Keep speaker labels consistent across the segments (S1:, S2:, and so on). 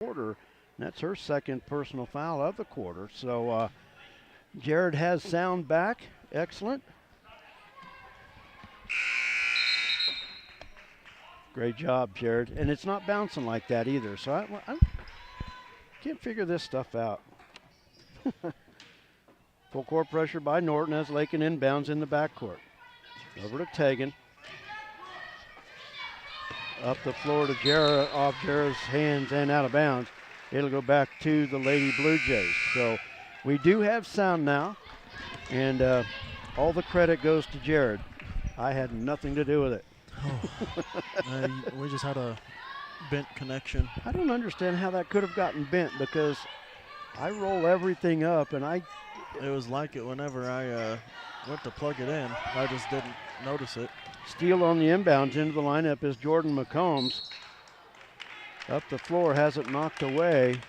S1: quarter. And that's her second personal foul of the quarter. So Jared has sound back. Excellent. Great job, Jared. And it's not bouncing like that either. So I can't figure this stuff out. Full court pressure by Norton as Lakin inbounds in the backcourt. Over to Tegan. Up the floor to Jarrah, off Jarrah's hands and out of bounds. It'll go back to the Lady Blue Jays. So we do have sound now, and all the credit goes to Jared. I had nothing to do with it.
S2: We just had a bent connection.
S1: I don't understand how that could have gotten bent because I roll everything up, and
S2: it was like it whenever I went to plug it in. I just didn't notice it.
S1: Steele on the inbounds into the lineup is Jordan McCombs. Up the floor, has it knocked away,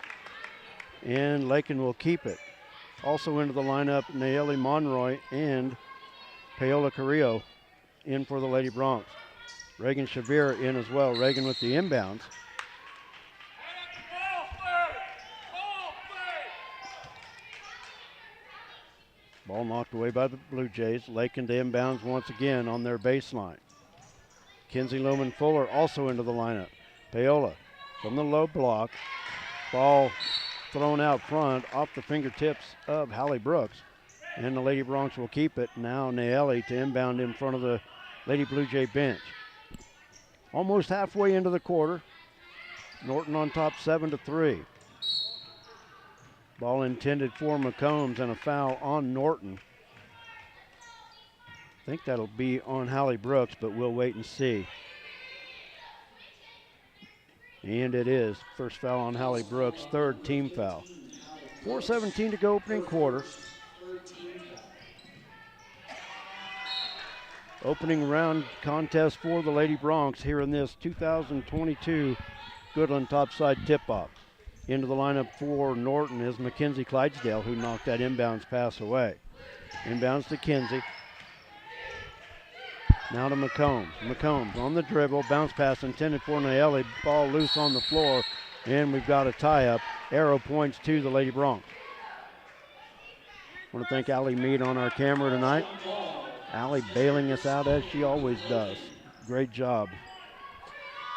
S1: and Lakin will keep it. Also into the lineup, Nayeli Monroy and Paola Carrillo in for the Lady Bronx. Reagan Shavir in as well. Reagan with the inbounds. Ball knocked away by the Blue Jays. Lakin to inbounds once again on their baseline. Kinsey Loman Fuller also into the lineup. Paola from the low block. Ball thrown out front off the fingertips of Hallie Brooks. And the Lady Bronx will keep it. Now Nayeli to inbound in front of the Lady Blue Jay bench. Almost halfway into the quarter. Norton on top 7-3. Ball intended for McCombs and a foul on Norton. I think that'll be on Hallie Brooks, but we'll wait and see. And it is. First foul on Hallie Brooks, third team foul. 4:17 to go opening quarter. Opening round contest for the Lady Bronx here in this 2022 Goodland Topside tip-off. Into the lineup for Norton is Mackenzie Clydesdale, who knocked that inbounds pass away. Inbounds to Kinsey. Now to McCombs. McCombs on the dribble. Bounce pass intended for Nayeli. Ball loose on the floor. And we've got a tie-up. Arrow points to the Lady Bronx. I want to thank Allie Mead on our camera tonight. Allie bailing us out as she always does. Great job.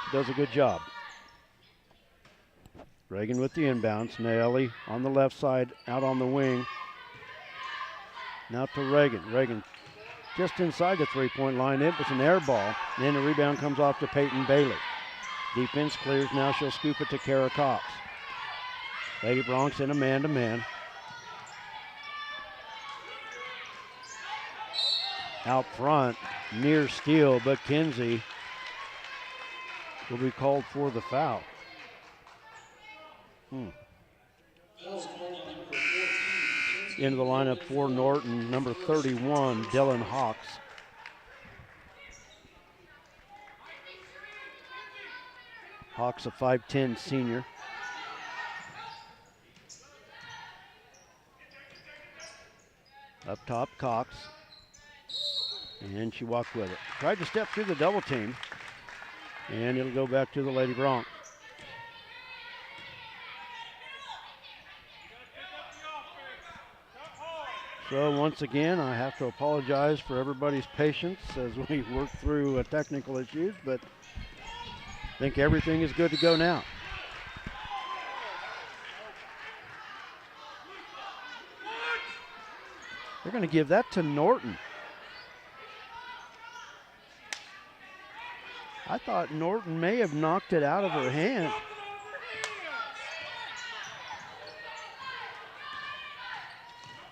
S1: She does a good job. Reagan with the inbounds. Nayeli on the left side, out on the wing. Now to Reagan. Reagan just inside the three-point line. It was an air ball. And then the rebound comes off to Peyton Bailey. Defense clears. Now she'll scoop it to Kara Cox. Lady Bronx in a man-to-man. Out front, near steal, but Kinsey will be called for the foul. Into the lineup for Norton, number 31, Dylan Hawks. Hawks, a 5'10" senior. Up top, Cox. And she walked with it. Tried to step through the double team. And it'll go back to the Lady Bronx. So once again, I have to apologize for everybody's patience as we work through technical issues, but I think everything is good to go now. They're going to give that to Norton. I thought Norton may have knocked it out of her hand.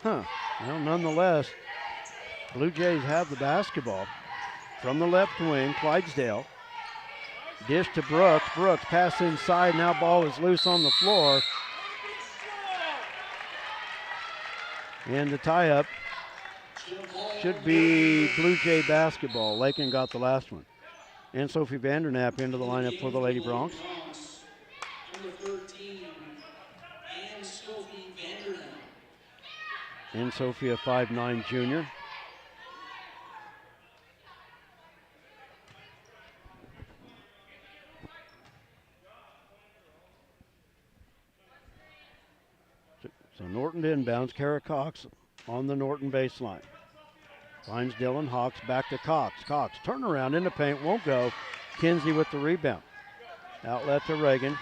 S1: Well, nonetheless, Blue Jays have the basketball. From the left wing, Clydesdale. Dish to Brooks. Brooks pass inside. Now ball is loose on the floor. And the tie-up should be Blue Jay basketball. Lakin got the last one. And Sophie Vandernap into the lineup for the Lady Bronx. And Sophie, a 5'9" junior. So Norton inbounds. Kara Cox on the Norton baseline. Finds Dylan Hawks, back to Cox. Cox, turnaround in the paint, won't go. Kinsey with the rebound. Outlet to Reagan.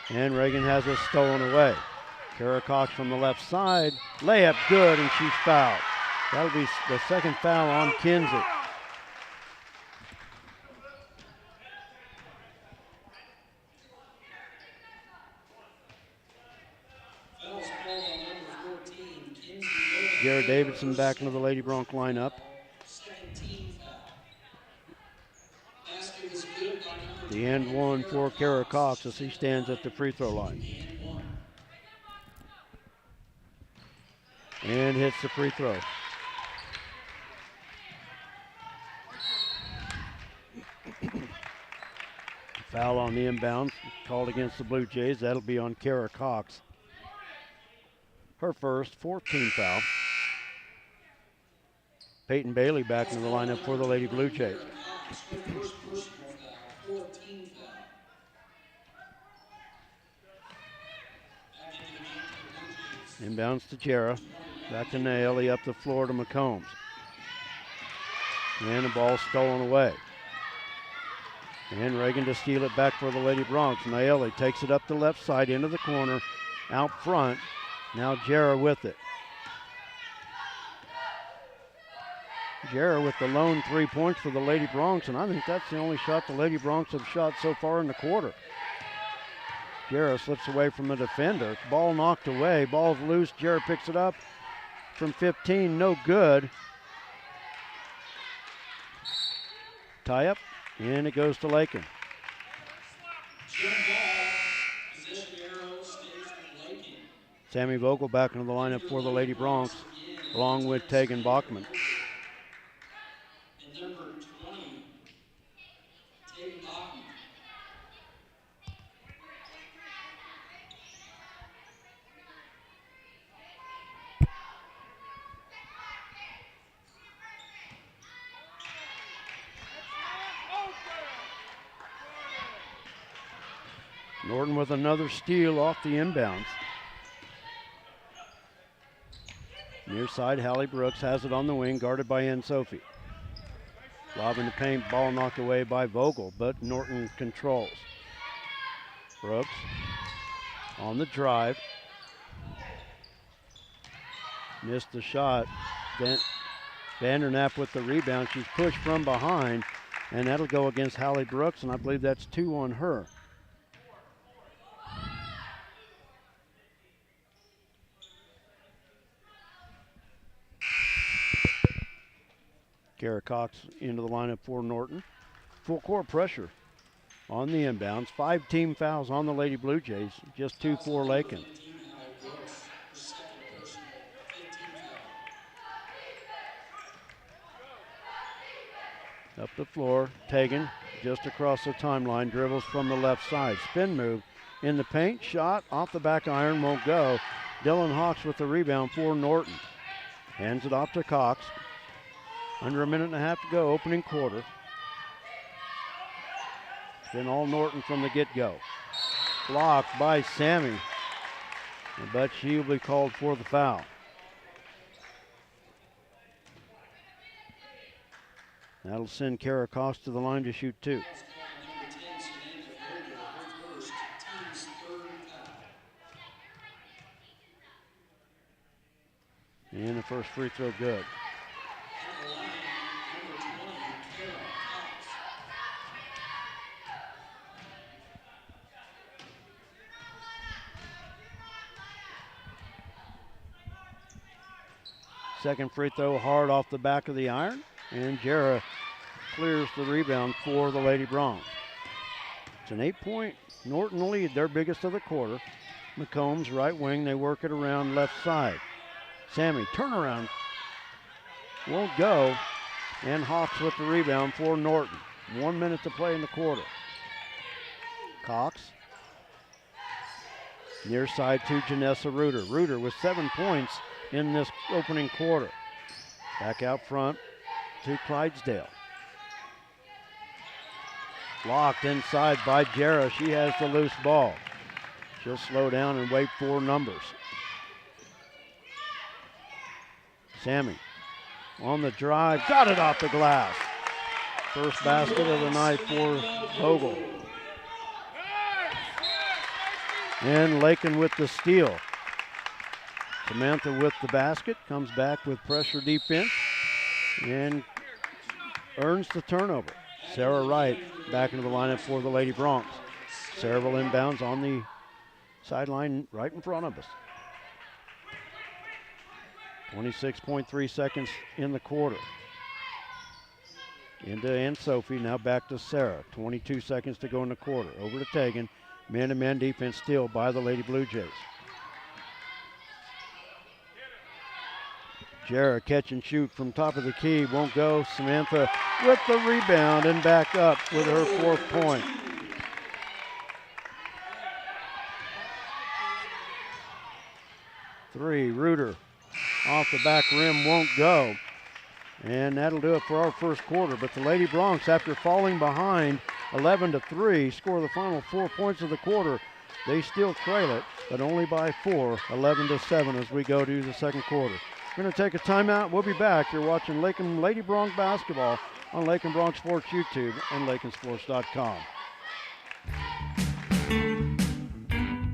S1: And Reagan has it stolen away. Kara Cox from the left side. Layup good, and she's fouled. That'll be the second foul on Kinsey. Jared Davidson back into the Lady Bronc lineup. The and one for Kara Cox as he stands at the free throw line. And hits the free throw. Foul on the inbound called against the Blue Jays. That'll be on Kara Cox. Her first, 14th foul. Peyton Bailey back into the lineup for the Lady Blue Jays. Inbounds to Jarrah. Back to Naeli, up the floor to McCombs. And the ball stolen away. And Reagan to steal it back for the Lady Broncs. Naeli takes it up the left side into the corner, out front. Now Jarrah with it. Jarrah with the lone 3 points for the Lady Broncs, and I think that's the only shot the Lady Broncs have shot so far in the quarter. Jarrah slips away from the defender. Ball knocked away. Ball's loose. Jarrah picks it up from 15. No good. Tie up, and it goes to Lakin. Sammy Vogel back into the lineup for the Lady Broncs, along with Tegan Bachman. Norton with another steal off the inbounds. Near side, Hallie Brooks has it on the wing, guarded by Ann Sophie. Lob in the paint, ball knocked away by Vogel, but Norton controls. Brooks on the drive. Missed the shot. Vandernapp with the rebound. She's pushed from behind, and that'll go against Hallie Brooks, and I believe that's 2 on her. Kara Cox into the lineup for Norton. Full court pressure on the inbounds. 5 team fouls on the Lady Blue Jays, just 2 for Lakin. Up the floor, Tegan just across the timeline, dribbles from the left side. Spin move in the paint, shot off the back iron, won't go. Dylan Hawks with the rebound for Norton. Hands it off to Cox. Under a minute and a half to go, opening quarter. It's been all Norton from the get-go. Blocked by Sammy, but she will be called for the foul. That'll send Kara Cox to the line to shoot 2. And the first free throw good. Second free throw hard off the back of the iron, and Jarrah clears the rebound for the Lady Broncs. It's an 8-point Norton lead, their biggest of the quarter. McCombs, right wing, they work it around left side. Sammy, turnaround, won't go, and Hawks with the rebound for Norton. 1 minute to play in the quarter. Cox, near side to Janessa Reuter. Reuter with 7 points in this opening quarter. Back out front to Clydesdale. Blocked inside by Jarrah. She has the loose ball. She'll slow down and wait for numbers. Sammy on the drive, got it off the glass. First basket of the night for Vogel. And Lakin with the steal. Samantha with the basket, comes back with pressure defense and earns the turnover. Sarah Wright back into the lineup for the Lady Bronx. Sarah will inbounds on the sideline right in front of us. 26.3 seconds in the quarter. Into Ann Sophie, now back to Sarah. 22 seconds to go in the quarter. Over to Tegan. Man-to-man defense still by the Lady Blue Jays. Jarrah catch and shoot from top of the key, won't go. Samantha with the rebound and back up with her 4th point. Three, Reuter off the back rim, won't go. And that'll do it for our first quarter. But the Lady Bronx, after falling behind 11-3, score the final 4 points of the quarter. They still trail it, but only by 4, 11-7 as we go to the second quarter. We're going to take a timeout. We'll be back. You're watching Lakin Lady Bronx basketball on Lakin Bronx Sports YouTube and LakinSports.com.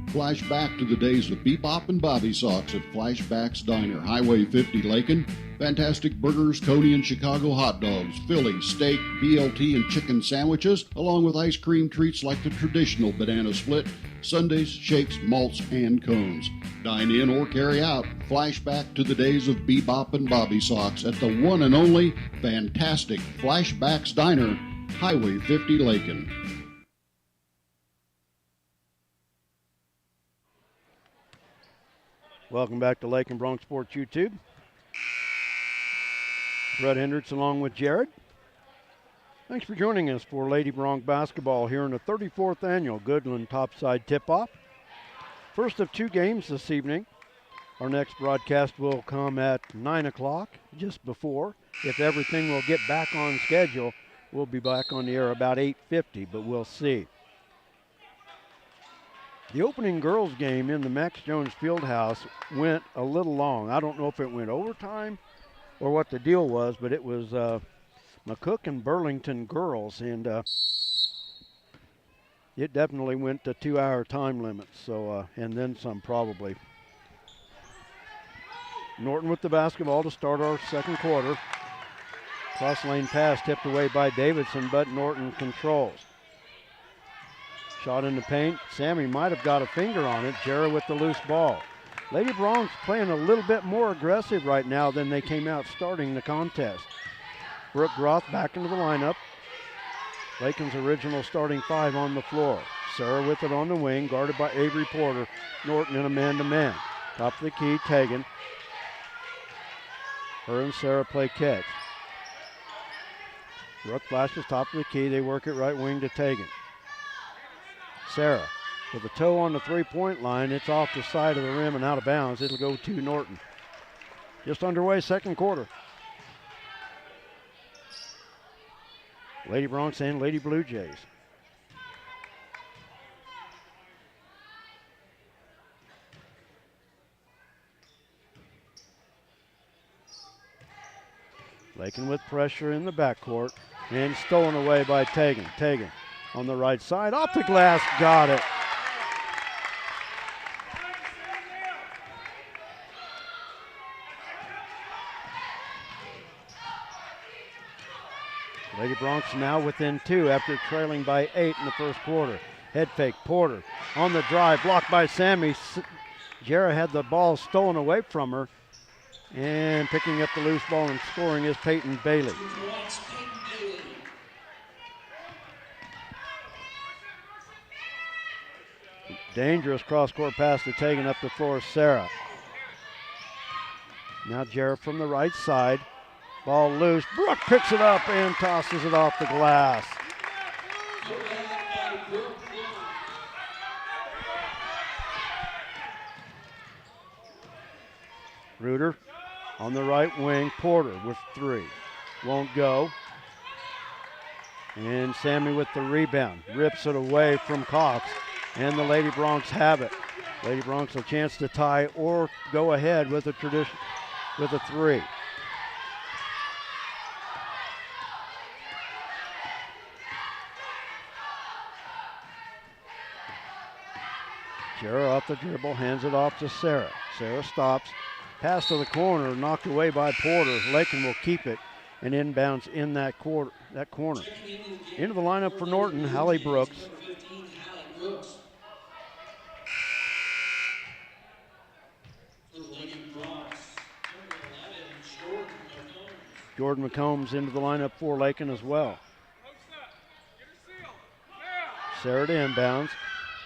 S3: Flashback to the days of Bebop and Bobby Sox at Flashback's Diner, Highway 50, Lakin. Fantastic burgers, Coney and Chicago hot dogs, Philly, steak, BLT, and chicken sandwiches, along with ice cream treats like the traditional banana split, sundaes, shakes, malts, and cones. Dine in or carry out. Flashback to the days of Bebop and Bobby Sox at the one and only fantastic Flashback's Diner, Highway 50, Lakin.
S1: Welcome back to Lakin Bronx Sports YouTube. Brett Hendricks along with Jared. Thanks for joining us for Lady Bronx basketball here in the 34th annual Goodland Topside Tipoff. First of 2 games this evening. Our next broadcast will come at 9 o'clock, just before. If everything will get back on schedule, we'll be back on the air about 8:50, but we'll see. The opening girls game in the Max Jones Fieldhouse went a little long. I don't know if it went overtime or what the deal was, but it was McCook and Burlington girls, and it definitely went to 2-hour time limits, so and then some probably. Norton with the basketball to start our second quarter. Cross lane pass tipped away by Davidson, but Norton controls. Shot in the paint. Sammy might have got a finger on it. Jarrah with the loose ball. Lady Bronx playing a little bit more aggressive right now than they came out starting the contest. Brooke Groth back into the lineup. Lakin's original starting 5 on the floor. Sarah with it on the wing, guarded by Avery Porter. Norton in a man-to-man. Top of the key, Tegan. Her and Sarah play catch. Brooke flashes top of the key. They work it right wing to Tegan. Sarah with a toe on the three-point line. It's off the side of the rim and out of bounds. It'll go to Norton. Just underway, second quarter. Lady Bronx and Lady Blue Jays. Lakin with pressure in the backcourt and stolen away by Tegan. Tegan on the right side, off the glass, got it. Lady Bronx now within 2 after trailing by 8 in the first quarter. Head fake, Porter on the drive, blocked by Sammy. Jarrah had the ball stolen away from her, and picking up the loose ball and scoring is Peyton Bailey. Dangerous cross-court pass to Tegan up the floor, Sarah. Now Jarrah from the right side. Ball loose. Brooke picks it up and tosses it off the glass. Reuter on the right wing. Porter with 3. Won't go. And Sammy with the rebound. Rips it away from Cox. And the Lady Bronx have it. Lady Bronx a chance to tie or go ahead with a 3. Shara off the dribble, hands it off to Sarah. Sarah stops, pass to the corner, knocked away by Porter. Lakin will keep it and inbounds in that corner. Into the lineup for Norton, Hallie Brooks. Jordan McCombs into the lineup for Lakin as well. Sarah to inbounds.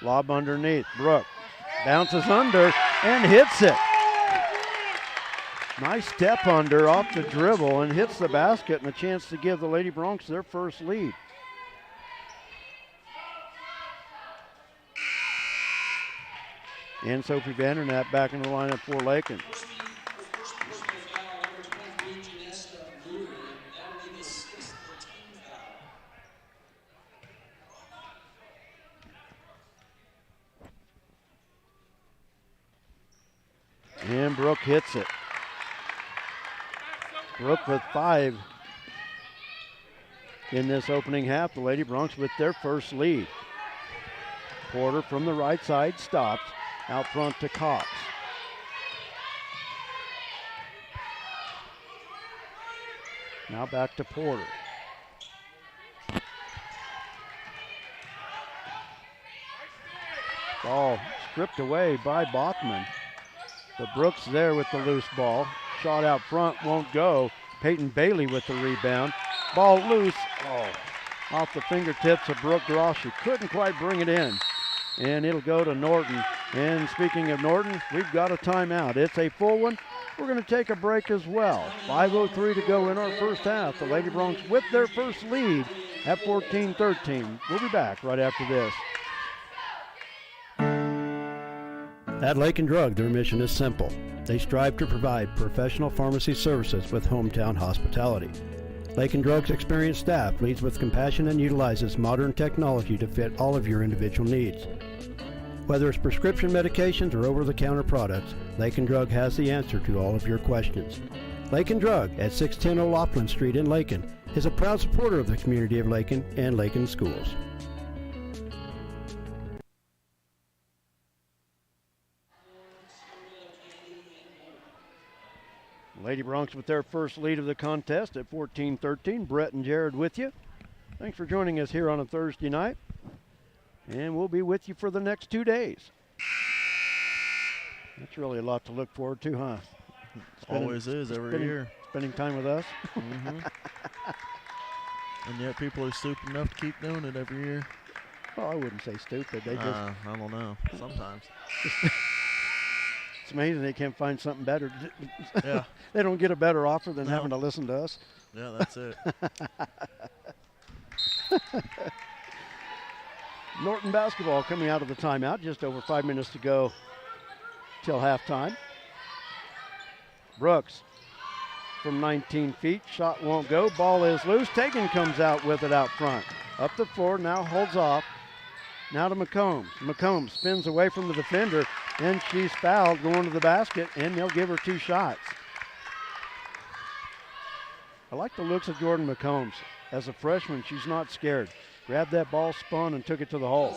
S1: Lob underneath. Brooke bounces under and hits it. Nice step under off the dribble and hits the basket, and a chance to give the Lady Bronx their first lead. And Sophie Vandernap back in the lineup for Lakin. And Brooke hits it. Brooke with 5 in this opening half. The Lady Bronx with their first lead. Porter from the right side stops. Out front to Cox. Now back to Porter. Ball stripped away by Bachman. But Brooks there with the loose ball. Shot out front, won't go. Peyton Bailey with the rebound. Ball loose. Oh, off the fingertips of Brooke Gross. She couldn't quite bring it in. And it'll go to Norton. And speaking of Norton, we've got a timeout. It's a full one. We're going to take a break as well. 5:03 to go in our first half. The Lady Bronx with their first lead at 14-13. We'll be back right after this. At Lakin Drug, their mission is simple. They strive to provide professional pharmacy services with hometown hospitality. Lakin Drug's experienced staff leads with compassion and utilizes modern technology to fit all of your individual needs. Whether it's prescription medications or over-the-counter products, Lakin Drug has the answer to all of your questions. Lakin Drug at 610 O'Loughlin Street in Lakin is a proud supporter of the community of Lakin and Lakin schools. Lady Bronx with their first lead of the contest at 14-13. Brett and Jared with you. Thanks for joining us here on a Thursday night. And we'll be with you for the next 2 days. That's really a lot to look forward to, huh?
S2: Always is every year.
S1: Spending time with us.
S2: Mm-hmm. And yet people are stupid enough to keep doing it every year.
S1: Well, I wouldn't say stupid. They just.
S2: I don't know. Sometimes.
S1: It's amazing they can't find something better.
S2: Yeah.
S1: They don't get a better offer than having to listen to us.
S2: Yeah, that's it.
S1: Norton basketball coming out of the timeout. Just over 5 minutes to go till halftime. Brooks from 19 feet. Shot won't go. Ball is loose. Tegan comes out with it out front. Up the floor, now holds off. Now to McCombs. McCombs spins away from the defender, and she's fouled going to the basket, and they'll give her 2 shots. I like the looks of Jordan McCombs. As a freshman, she's not scared. Grabbed that ball, spun, and took it to the hole.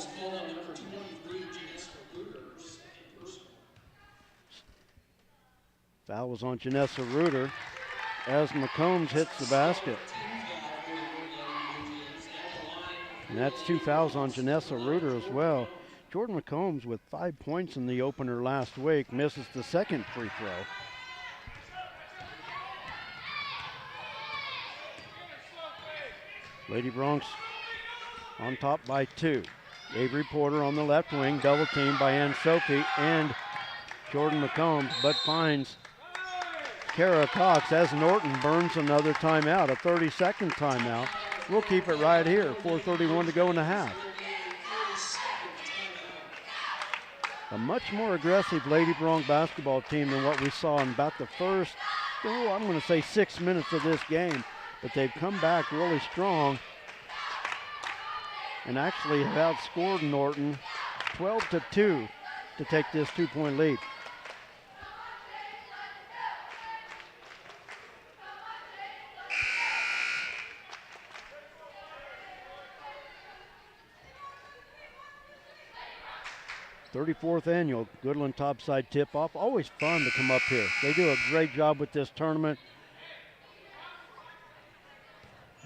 S1: Foul was on Janessa Reuter as McCombs hits the basket. And that's 2 fouls on Janessa Reuter as well. Jordan McCombs with 5 points in the opener last week misses the second free throw. Lady Bronx on top by 2. Avery Porter on the left wing, double teamed by Ann Sophie and Jordan McCombs, but finds Kara Cox as Norton burns another timeout, a 30-second timeout. We'll keep it right here, 4:31 to go in the half. A much more aggressive Lady Bronx basketball team than what we saw in about the first, I'm going to say 6 minutes of this game, but they've come back really strong and actually have outscored Norton 12-2 to take this 2-point lead. '34th annual Goodland Topside Tip-Off. Always fun to come up here. They do a great job with this tournament.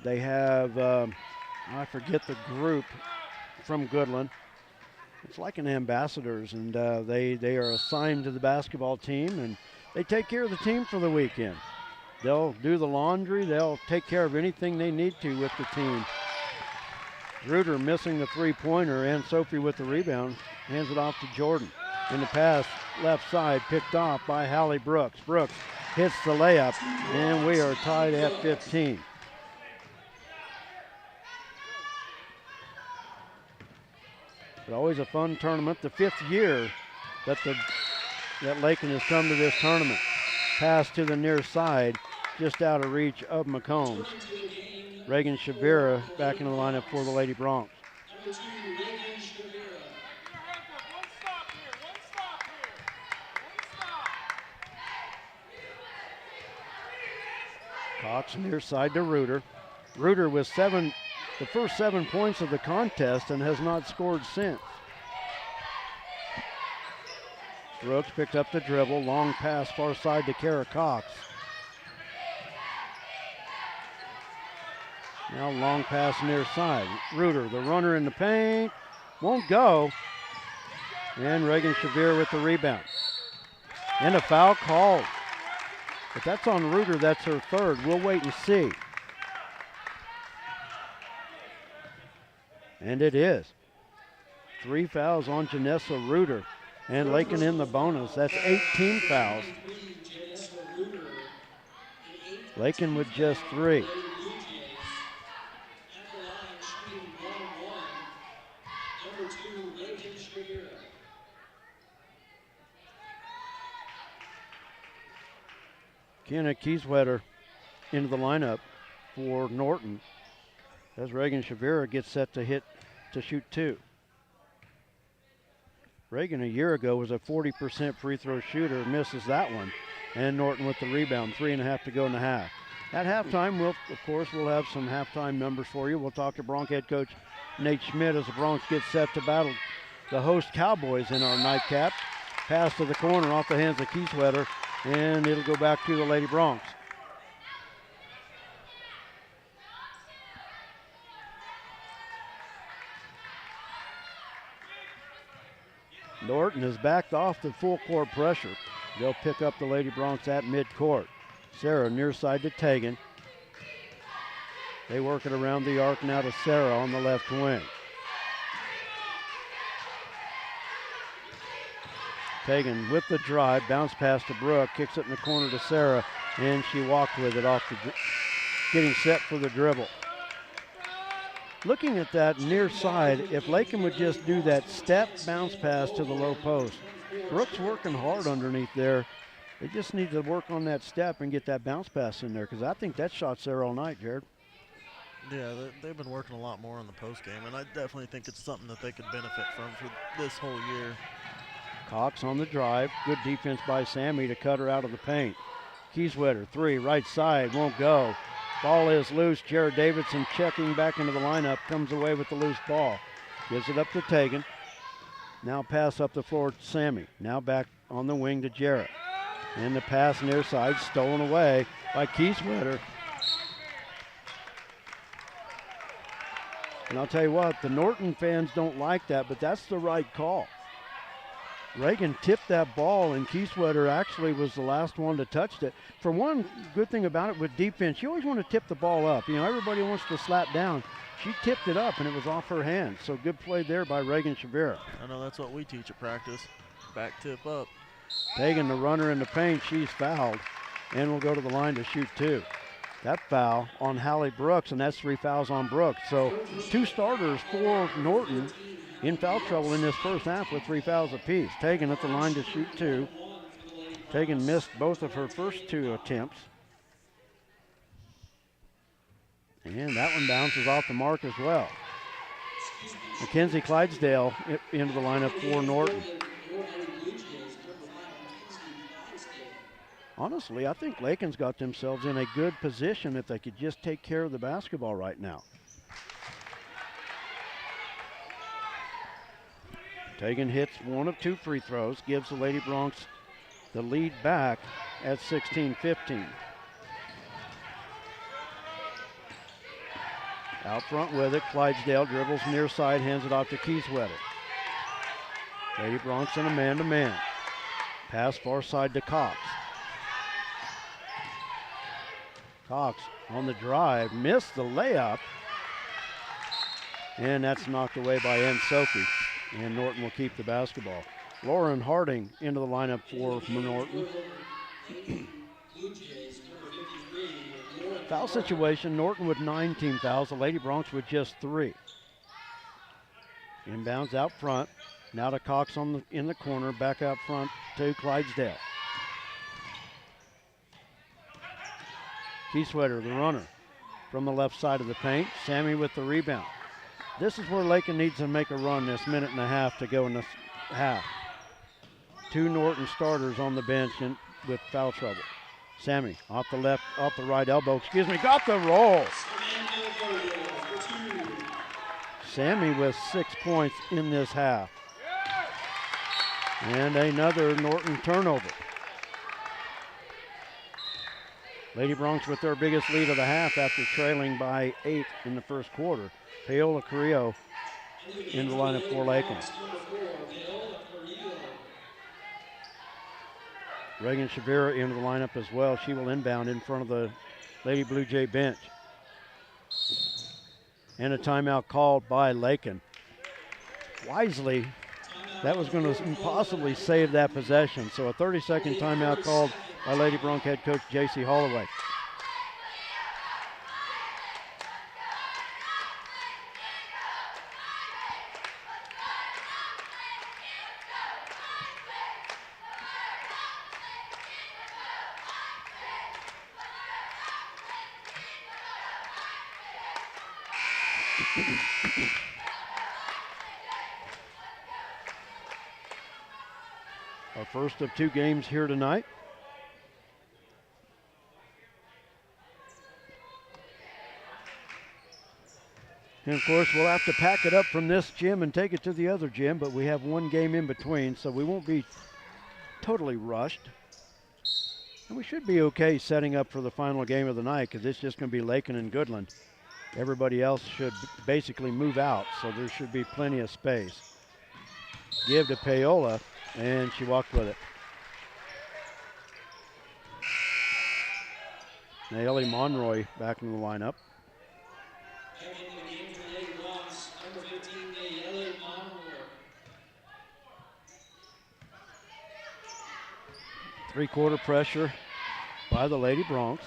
S1: They have, I forget the group from Goodland. It's like an ambassadors, and they are assigned to the basketball team, and they take care of the team for the weekend. They'll do the laundry. They'll take care of anything they need to with the team. Reuter missing the three-pointer, and Sophie with the rebound. Hands it off to Jordan. In the pass, left side, picked off by Hallie Brooks. Brooks hits the layup, and we are tied at 15. But always a fun tournament. The 5th year that Lakin has come to this tournament. Pass to the near side, just out of reach of McCombs. Reagan Shavira back into the lineup for the Lady Broncs. Cox near side to Reuter. Reuter with the first 7 points of the contest and has not scored since. Brooks picked up the dribble, long pass far side to Kara Cox. Now long pass near side. Reuter, the runner in the paint, won't go. And Reagan Shavir with the rebound. And a foul called. But that's on Reuter, that's her third. We'll wait and see. And it is. 3 fouls on Janessa Reuter. And Lakin in the bonus. That's 18 fouls. Lakin with just 3. Kenna Kieswetter into the lineup for Norton as Reagan Shavira gets set to shoot 2. Reagan a year ago was a 40% free throw shooter, misses that one. And Norton with the rebound, 3.5 to go in the half. At halftime, we'll have some halftime numbers for you. We'll talk to Bronc head coach Nate Schmidt as the Broncs get set to battle the host Cowboys in our nightcap. Pass to the corner off the hands of Kieswetter, and it'll go back to the Lady Broncs. Norton has backed off the full court pressure. They'll pick up the Lady Broncs at midcourt. Sarah near side to Tegan. They work it around the arc now to Sarah on the left wing. Tegan with the drive, bounce pass to Brooke, kicks it in the corner to Sarah, and she walked with it off getting set for the dribble. Looking at that near side, if Lakin would just do that step bounce pass to the low post. Brooke's working hard underneath there. They just need to work on that step and get that bounce pass in there, because I think that shot's there all night, Jared.
S2: Yeah, they've been working a lot more on the post game, and I definitely think it's something that they could benefit from for this whole year.
S1: Cox on the drive. Good defense by Sammy to cut her out of the paint. Kieswetter, 3, right side, won't go. Ball is loose. Jared Davidson checking back into the lineup, comes away with the loose ball. Gives it up to Tegan. Now pass up the floor to Sammy. Now back on the wing to Jarrett. And the pass near side stolen away by Kieswetter. And I'll tell you what, the Norton fans don't like that, but that's the right call. Reagan tipped that ball, and Kieswetter actually was the last one to touch it. For one good thing about it with defense, you always want to tip the ball up. You know, everybody wants to slap down. She tipped it up, and it was off her hand. So good play there by Reagan Shavira.
S2: I know that's what we teach at practice. Back tip up.
S1: Tegan, the runner in the paint, she's fouled, and will go to the line to shoot 2. That foul on Hallie Brooks, and that's 3 fouls on Brooks. So 2 starters for Norton in foul trouble in this first half with 3 fouls apiece. Tegan at the line to shoot 2. Tegan missed both of her first 2 attempts. And that one bounces off the mark as well. Mackenzie Clydesdale into the lineup for Norton. Honestly, I think Lakin's got themselves in a good position if they could just take care of the basketball right now. Tegan hits one of 2 free throws, gives the Lady Bronx the lead back at 16-15. Out front with it, Clydesdale dribbles near side, hands it off to Kieswetter. Lady Bronx in a man-to-man. Pass far side to Cox. Cox on the drive, missed the layup, and that's knocked away by Sophie, and Norton will keep the basketball. Lauren Harding into the lineup for Norton. Foul situation, Norton with 9 team fouls, the Lady Bronx with just 3. Inbounds out front, now to Cox in the corner, back out front to Clydesdale. Kieswetter, the runner, from the left side of the paint. Sammy with the rebound. This is where Lakin needs to make a run this minute and a half to go in the half. 2 Norton starters on the bench with foul trouble. Sammy off the right elbow, got the roll. Sammy with 6 points in this half. And another Norton turnover. Lady Bronx with their biggest lead of the half after trailing by 8 in the first quarter. Paola Carrillo in the lineup for Lakin. Reagan Shavira into the lineup as well. She will inbound in front of the Lady Blue Jay bench. And a timeout called by Lakin. Wisely, that was going to possibly save that possession. So a 30-second timeout called by Lady Bronx head coach J.C. Holloway. Our first of 2 games here tonight. And of course, we'll have to pack it up from this gym and take it to the other gym, but we have 1 game in between, so we won't be totally rushed. And we should be okay setting up for the final game of the night, because it's just going to be Lakin and Goodland. Everybody else should basically move out, so there should be plenty of space. Give to Paola, and she walked with it. Naomi Monroy back in the lineup. 3-quarter pressure by the Lady Bronx.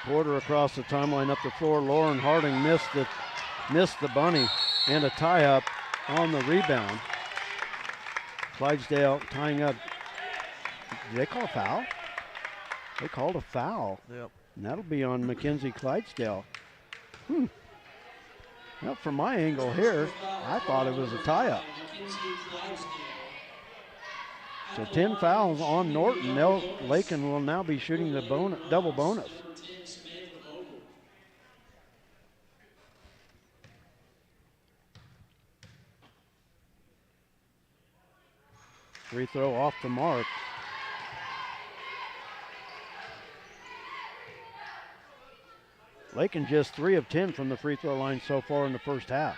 S1: Porter across the timeline up the floor. Lauren Harding missed the bunny, and a tie-up on the rebound. Clydesdale tying up. Did they call a foul? They called a foul.
S2: Yep.
S1: And that'll be on Mackenzie Clydesdale. Well, from my angle here, I thought it was a tie-up. So 10 fouls on Norton. Lakin will now be shooting the double bonus. Free throw off the mark. Lakin just 3 of 10 from the free throw line so far in the first half.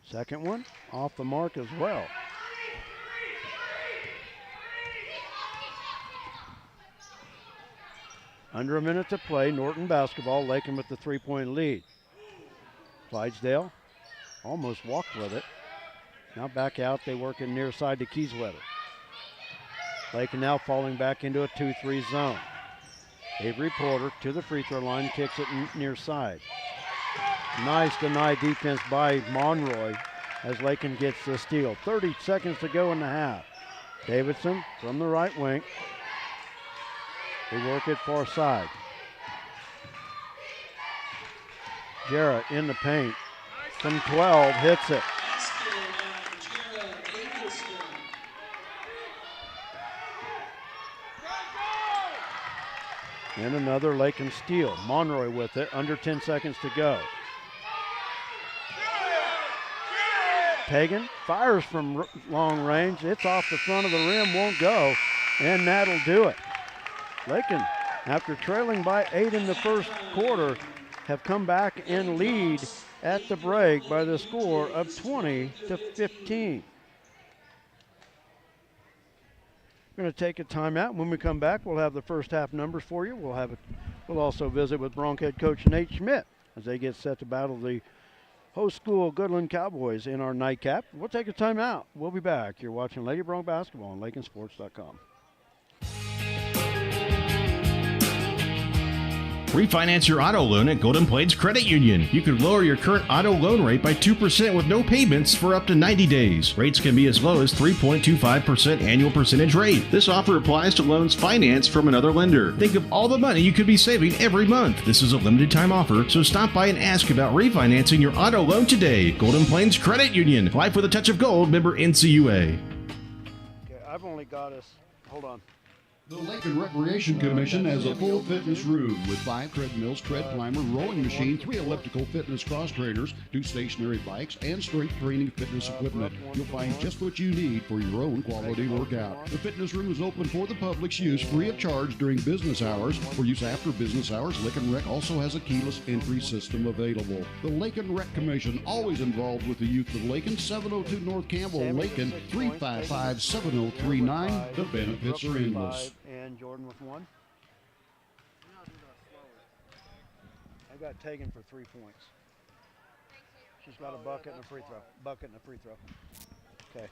S1: Second one off the mark as well. Under a minute to play, Norton basketball, Lakin with the 3-point lead. Clydesdale almost walked with it. Now back out, they work in near side to Kieswetter. Lakin now falling back into a 2-3 zone. Avery Porter to the free throw line, kicks it near side. Nice denied defense by Monroy as Lakin gets the steal. 30 seconds to go in the half. Davidson from the right wing. They work it far side. Jarrett in the paint. From 12, hits it. And another Lakin steal. Monroy with it, under 10 seconds to go. Pagan fires from long range. It's off the front of the rim, won't go, and that'll do it. Lakin, after trailing by 8 in the first quarter, have come back in lead at the break by the score of 20-15. We're going to take a timeout. When we come back, we'll have the first half numbers for you. We'll also visit with Bronc head coach Nate Schmidt as they get set to battle the host school Goodland Cowboys in our nightcap. We'll take a timeout. We'll be back. You're watching Lady Bronc basketball on LakinSports.com.
S4: Refinance your auto loan at Golden Plains Credit Union. You could lower your current auto loan rate by 2% with no payments for up to 90 days. Rates can be as low as 3.25% annual percentage rate. This offer applies to loans financed from another lender. Think of all the money you could be saving every month. This is a limited time offer, so stop by and ask about refinancing your auto loan today. Golden Plains Credit Union. Life with a touch of gold. Member NCUA.
S1: Okay, I've only got us, hold on.
S3: The Lakin Recreation Commission has a full fitness room with 5 treadmills, tread climber, rowing machine, 3 elliptical fitness cross trainers, 2 stationary bikes, and strength training fitness equipment. You'll find just what you need for your own quality workout. The fitness room is open for the public's use free of charge during business hours. For use after business hours, Lakin Rec also has a keyless entry system available. The Lakin Rec Commission, always involved with the youth of Lakin, 702 North Campbell, Lakin, 355-7039. The benefits are endless.
S1: And Jordan with 1. I got Tegan for 3 points. She's got a bucket and a free throw. Bucket and a free throw. Okay.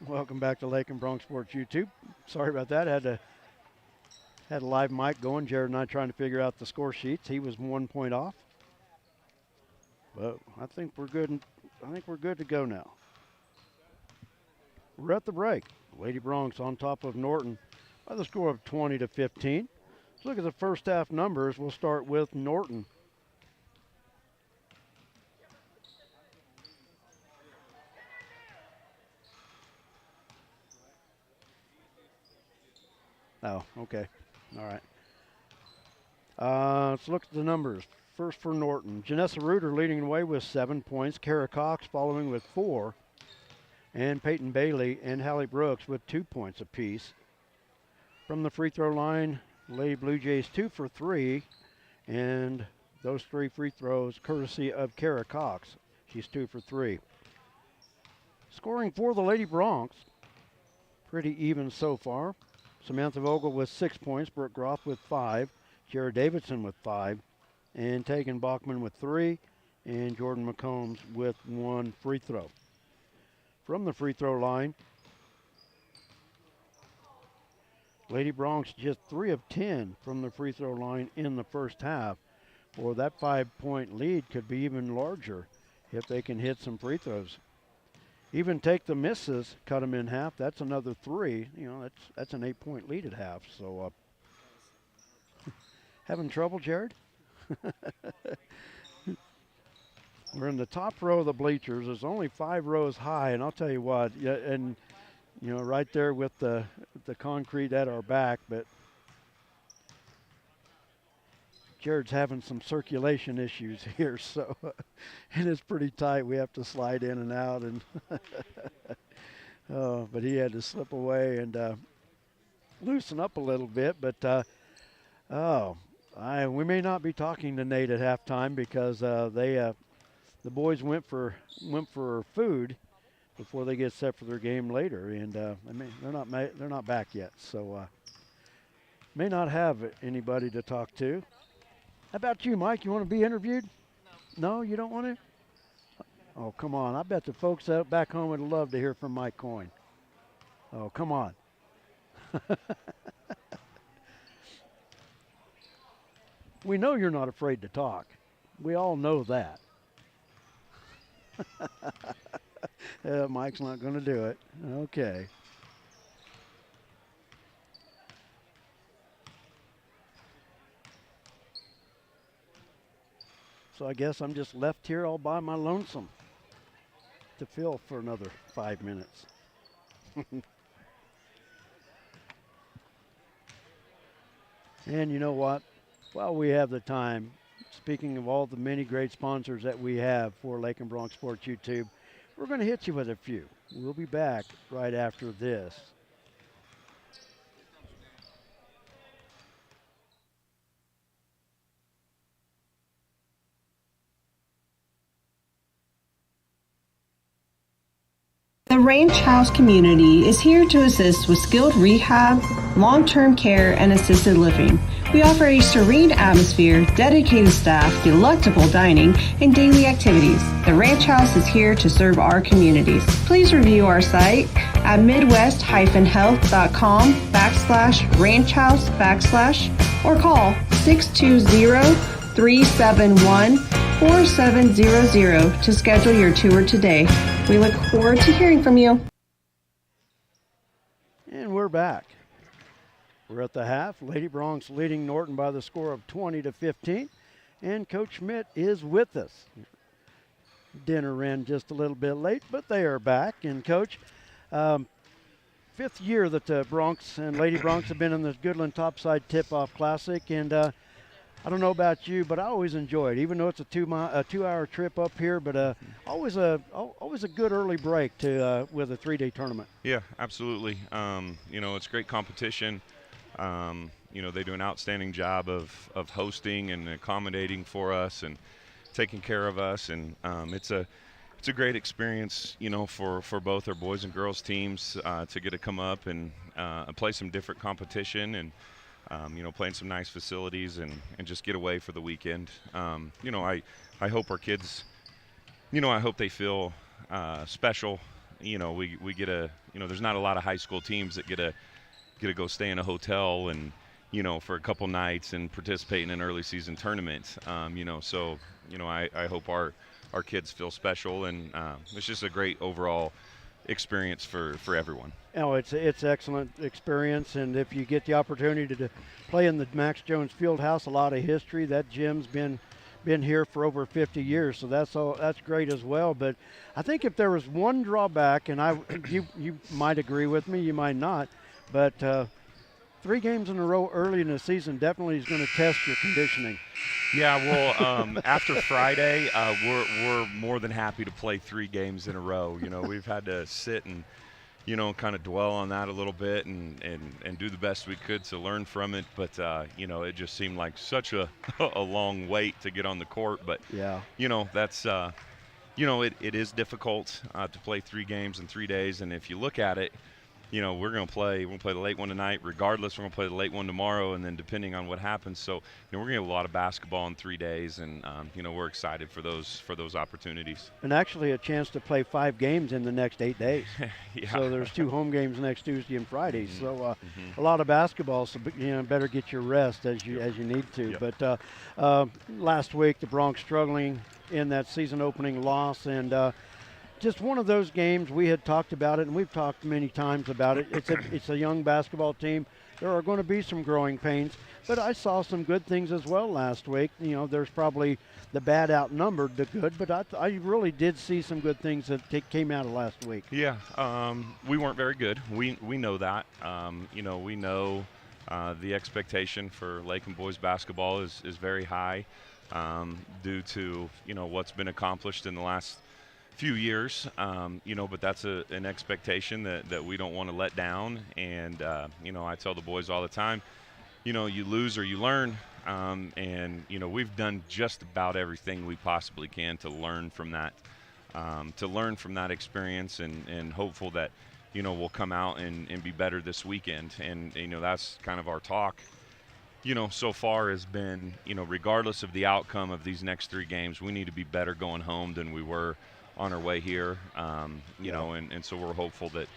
S1: Welcome back to Lakin Bronc Sports YouTube. Sorry about that. Had a live mic going. Jared and I trying to figure out the score sheets. He was 1 point off. But I think we're good. I think we're good to go now. We're at the break. Lady Broncs on top of Norton by the score of 20-15. Let's look at the first half numbers. We'll start with Norton. Oh, okay. All right. Let's look at the numbers. First for Norton, Janessa Reuter leading the way with 7 points. Kara Cox following with 4. And Peyton Bailey and Hallie Brooks with 2 points apiece. From the free throw line, Lady Blue Jays 2 for 3. And those 3 free throws courtesy of Kara Cox. She's 2 for 3. Scoring for the Lady Broncs, pretty even so far. Samantha Vogel with 6 points. Brooke Groff with 5. Jared Davidson with 5. And Tegan Bachman with 3, and Jordan McCombs with 1 free throw. From the free throw line, Lady Broncs just 3 of 10 from the free throw line in the first half. Or that 5-point lead could be even larger if they can hit some free throws. Even take the misses, cut them in half. That's another 3. You know, that's an 8-point lead at half. So, having trouble, Jared? We're in the top row of the bleachers. There's only 5 rows high, and I'll tell you what, yeah, and you know, right there with the concrete at our back, but Jared's having some circulation issues here, so and it's pretty tight. We have to slide in and out, and oh, but he had to slip away and loosen up a little bit, but we may not be talking to Nate at halftime because the boys went for food before they get set for their game later, and they're not back yet, so may not have anybody to talk to. How about you, Mike? You want to be interviewed? No, you don't want to? Oh, come on! I bet the folks out back home would love to hear from Mike Coyne. Oh, come on! We know you're not afraid to talk. We all know that. Mike's not going to do it. Okay. So I guess I'm just left here all by my lonesome to fill for another 5 minutes. And you know what? While we have the time, speaking of all the many great sponsors that we have for Lake and Bronx Sports YouTube, we're going to hit you with a few. We'll be back right after this.
S5: The Ranch House community is here to assist with skilled rehab, long-term care, and assisted living. We offer a serene atmosphere, dedicated staff, delectable dining, and daily activities. The Ranch House is here to serve our communities. Please review our site at midwest-health.com/ranchhouse/ or call 620-371-4700 to schedule your tour today. We look forward to hearing from you.
S1: And we're back. We're at the half. Lady Bronx leading Norton by the score of 20-15. And Coach Schmidt is with us. Dinner ran just a little bit late, but they are back. And Coach, fifth year that the Bronx and Lady Bronx have been in the Goodland Topside Tipoff Classic. And I don't know about you, but I always enjoy it, even though it's a 2-hour trip up here. But always a good early break to with a 3-day tournament.
S6: Yeah, absolutely. It's great competition. They do an outstanding job of hosting and accommodating for us and taking care of us, and it's a great experience, for both our boys and girls teams to get to come up and play some different competition and. Playing some nice facilities and just get away for the weekend. I hope our kids, I hope they feel special. We get there's not a lot of high school teams that get to go stay in a hotel and, for a couple nights and participate in an early season tournament. I hope our kids feel special, and it's just a great overall experience for everyone.
S1: Oh, it's excellent experience, and if you get the opportunity to play in the Max Jones Fieldhouse, a lot of history. That gym's been here for over 50 years, so that's great as well. But I think if there was one drawback, and you might agree with me, you might not, but 3 games in a row early in the season definitely is going to test your conditioning.
S6: Yeah, well, after Friday, we're more than happy to play 3 games in a row. We've had to sit and, kind of dwell on that a little bit and do the best we could to learn from it. But, it just seemed like such a long wait to get on the court. But,
S1: yeah,
S6: that's, it is difficult to play 3 games in 3 days. And if you look at it, we're going to play the late one tonight. Regardless, we're going to play the late one tomorrow, and then depending on what happens. So, we're going to have a lot of basketball in 3 days, and we're excited for those opportunities. And
S1: actually, a chance to play 5 games in the next 8 days.
S6: Yeah.
S1: So there's 2 home games next Tuesday and Friday. Mm-hmm. So a lot of basketball. So better get your rest as you need to.
S6: Yep.
S1: But last week, the Bronx struggling in that season opening loss, and just one of those games. We had talked about it, and we've talked many times about it. It's a young basketball team. There are going to be some growing pains, but I saw some good things as well last week. There's probably the bad outnumbered the good, but I really did see some good things that came out of last week.
S6: Yeah, we weren't very good. We know that. We know the expectation for Lakin boys basketball is very high due to what's been accomplished in the last few years, but that's an expectation that we don't want to let down. And, I tell the boys all the time, you lose or you learn. And, we've done just about everything we possibly can to learn from that experience and hopeful that, we'll come out and be better this weekend. And, that's kind of our talk, so far has been, regardless of the outcome of these next 3 games, we need to be better going home than we were on our way here, and so we're hopeful that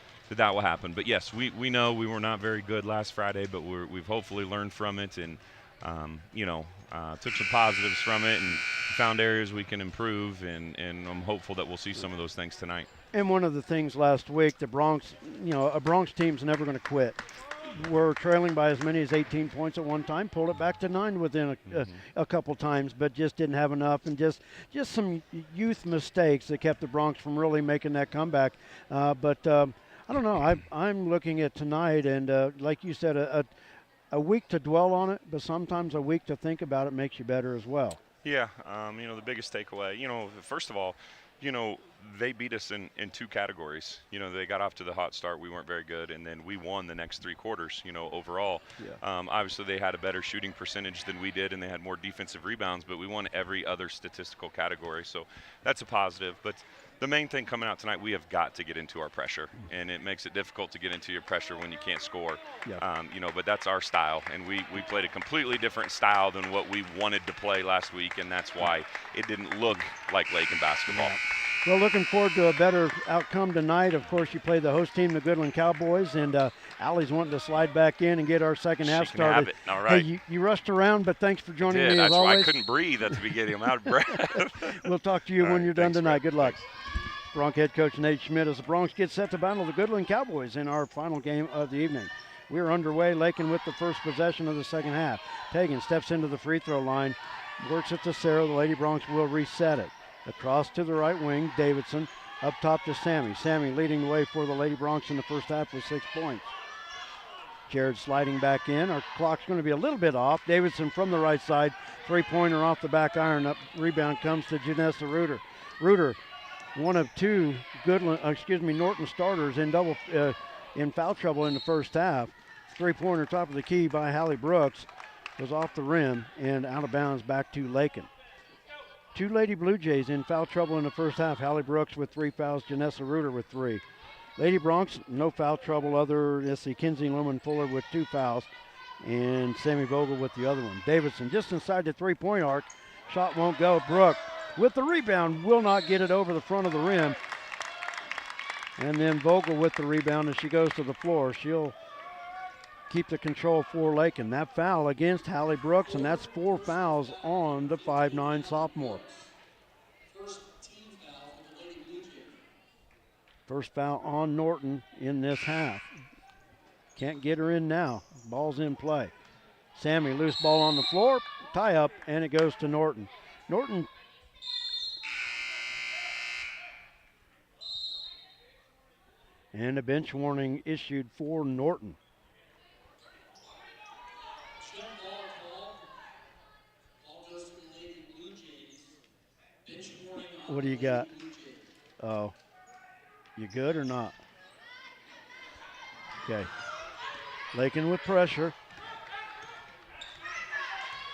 S6: will happen. But yes, we know we were not very good last Friday, but we've hopefully learned from it and took some positives from it and found areas we can improve, and I'm hopeful that we'll see some of those things tonight.
S1: And one of the things last week, the Bronx, a Bronx team's never going to quit. We're trailing by as many as 18 points at one time, pulled it back to 9 within a couple times, but just didn't have enough, and just some youth mistakes that kept the Bronx from really making that comeback. But I don't know. I'm looking at tonight, and like you said, a week to dwell on it, but sometimes a week to think about it makes you better as well.
S6: Yeah, the biggest takeaway, first of all, they beat us in 2 categories. They got off to the hot start. We weren't very good, and then we won the next 3 quarters, overall.
S1: Yeah.
S6: Obviously, they had a better shooting percentage than we did, and they had more defensive rebounds, but we won every other statistical category, so that's a positive. But the main thing coming out tonight, we have got to get into our pressure, and it makes it difficult to get into your pressure when you can't score.
S1: Yeah.
S6: But that's our style, and we played a completely different style than what we wanted to play last week, and that's why it didn't look like Lakin basketball.
S1: Yeah. Well, looking forward to a better outcome tonight. Of course, you play the host team, the Goodland Cowboys, and Allie's wanting to slide back in and get our second half started.
S6: Have it. All right.
S1: Hey, you rushed around, but thanks for joining me as
S6: That's
S1: always.
S6: why I couldn't breathe at the beginning. I'm out of breath.
S1: We'll talk to you
S6: All
S1: when
S6: right,
S1: you're done
S6: thanks,
S1: tonight.
S6: Brett.
S1: Good luck.
S6: Thanks.
S1: Bronx head coach Nate Schmidt as the Bronx get set to battle the Goodland Cowboys in our final game of the evening. We're underway. Lakin with the first possession of the second half. Tegan steps into the free throw line, works it to Sarah. The Lady Bronx will reset it. Across to the right wing, Davidson. Up top to Sammy. Sammy leading the way for the Lady Bronx in the first half with 6 points. Jared sliding back in. Our clock's going to be a little bit off. Davidson from the right side. 3-pointer off the back iron. Up rebound comes to Janessa Reuter. Reuter, one of 2 Norton starters in foul trouble in the first half. 3-pointer top of the key by Hallie Brooks was off the rim and out of bounds back to Lakin. 2 Lady Blue Jays in foul trouble in the first half. Hallie Brooks with 3 fouls, Janessa Reuter with 3. Lady Bronx, no foul trouble Kinsey Lumen Fuller with 2 fouls, and Sammy Vogel with the other one. Davidson just inside the 3-point arc. Shot won't go. Brooke with the rebound, will not get it over the front of the rim. And then Vogel with the rebound as she goes to the floor. She'll keep the control for Lakin. That foul against Hallie Brooks, and that's 4 fouls on the 5'9" sophomore. First foul on Norton in this half. Can't get her in now. Ball's in play. Sammy, loose ball on the floor, tie up, and it goes to Norton. Norton and a bench warning issued for Norton. What do you got? Oh, you good or not? Okay. Lakin with pressure.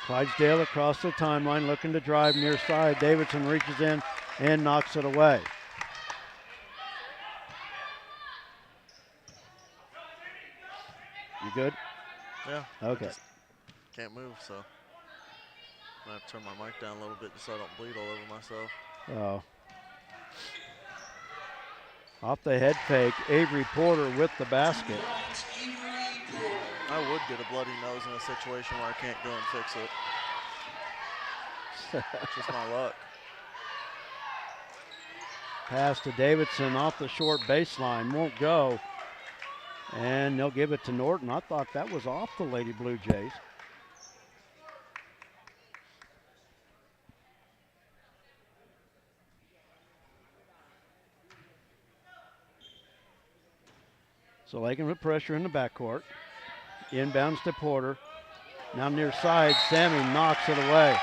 S1: Clydesdale across the timeline looking to drive near side. Davidson reaches in and knocks it away. You good?
S2: Yeah.
S1: Okay.
S2: Can't move, so I have to turn my mic down a little bit just so I don't bleed all over myself.
S1: Oh. Off the head fake, Avery Porter with the basket.
S2: I would get a bloody nose in a situation where I can't go and fix it. It's just my luck.
S1: Pass to Davidson off the short baseline, won't go. And they'll give it to Norton. I thought that was off the Lady Blue Jays. So Lakin with pressure in the backcourt. Inbounds to Porter. Now near side, Sammy knocks it away.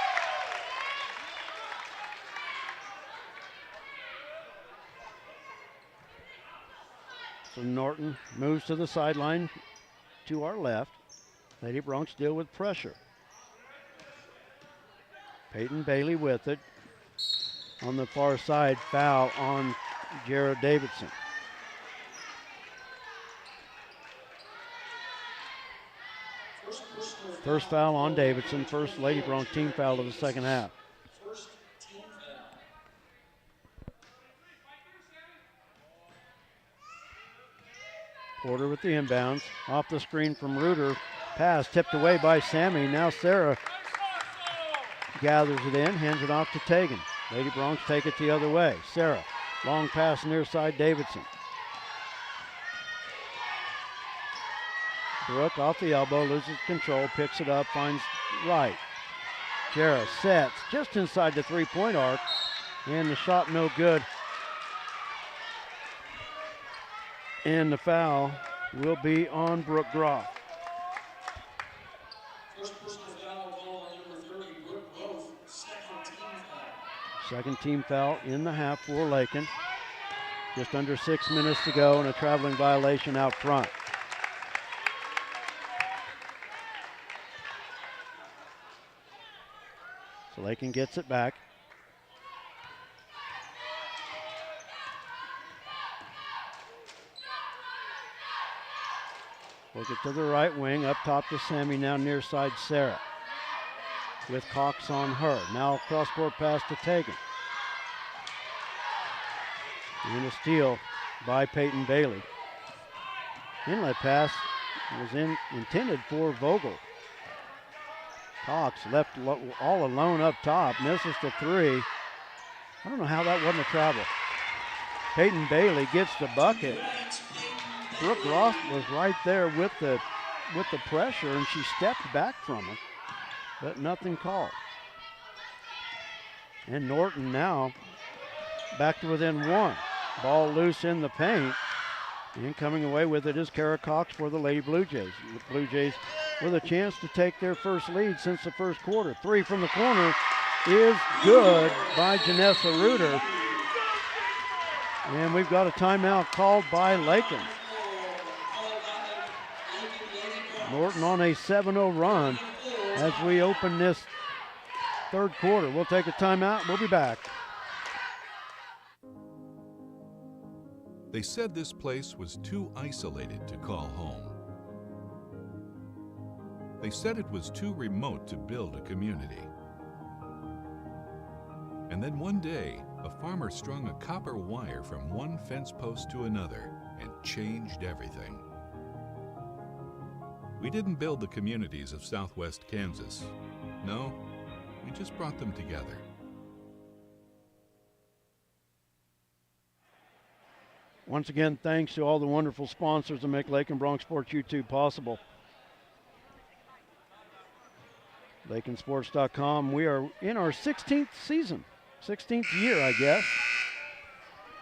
S1: So Norton moves to the sideline to our left. Lady Bronx deal with pressure. Peyton Bailey with it. On the far side, foul on Jared Davidson. First foul on Davidson, first Lady Bronx team foul of the second half. Porter with the inbounds, off the screen from Reuter. Pass tipped away by Sammy. Now Sarah gathers it in, hands it off to Tegan. Lady Bronx take it the other way. Sarah, long pass near side Davidson. Brooke off the elbow, loses control, picks it up, finds right. Jarrah sets just inside the 3-point arc, and the shot no good. And the foul will be on Brooke Groff. Second team foul in the half for Lakin. Just under 6 minutes to go and a traveling violation out front. So Lakin gets it back. Work it to the right wing, up top to Sammy, now near side Sarah. With Cox on her. Now cross-court pass to Tegan. And a steal by Peyton Bailey. Inlet pass was intended for Vogel. Cox left all alone up top, misses the three. I don't know how that wasn't a travel. Peyton Bailey gets the bucket. Brooke Groff was right there with the pressure, and she stepped back from it, but nothing called. And Norton now back to within one. Ball loose in the paint, and coming away with it is Kara Cox for the Lady Blue Jays. The Blue Jays with a chance to take their first lead since the first quarter. Three from the corner is good by Janessa Reuter. And we've got a timeout called by Lakin. Norton on a 7-0 run as we open this third quarter. We'll take a timeout. We'll be back.
S7: They said this place was too isolated to call home. They said it was too remote to build a community. And then one day, a farmer strung a copper wire from one fence post to another and changed everything. We didn't build the communities of Southwest Kansas. No, we just brought them together.
S1: Once again, thanks to all the wonderful sponsors that make Lakin Bronx Sports YouTube possible. LakinSports.com. We are in our 16th season, 16th year, I guess,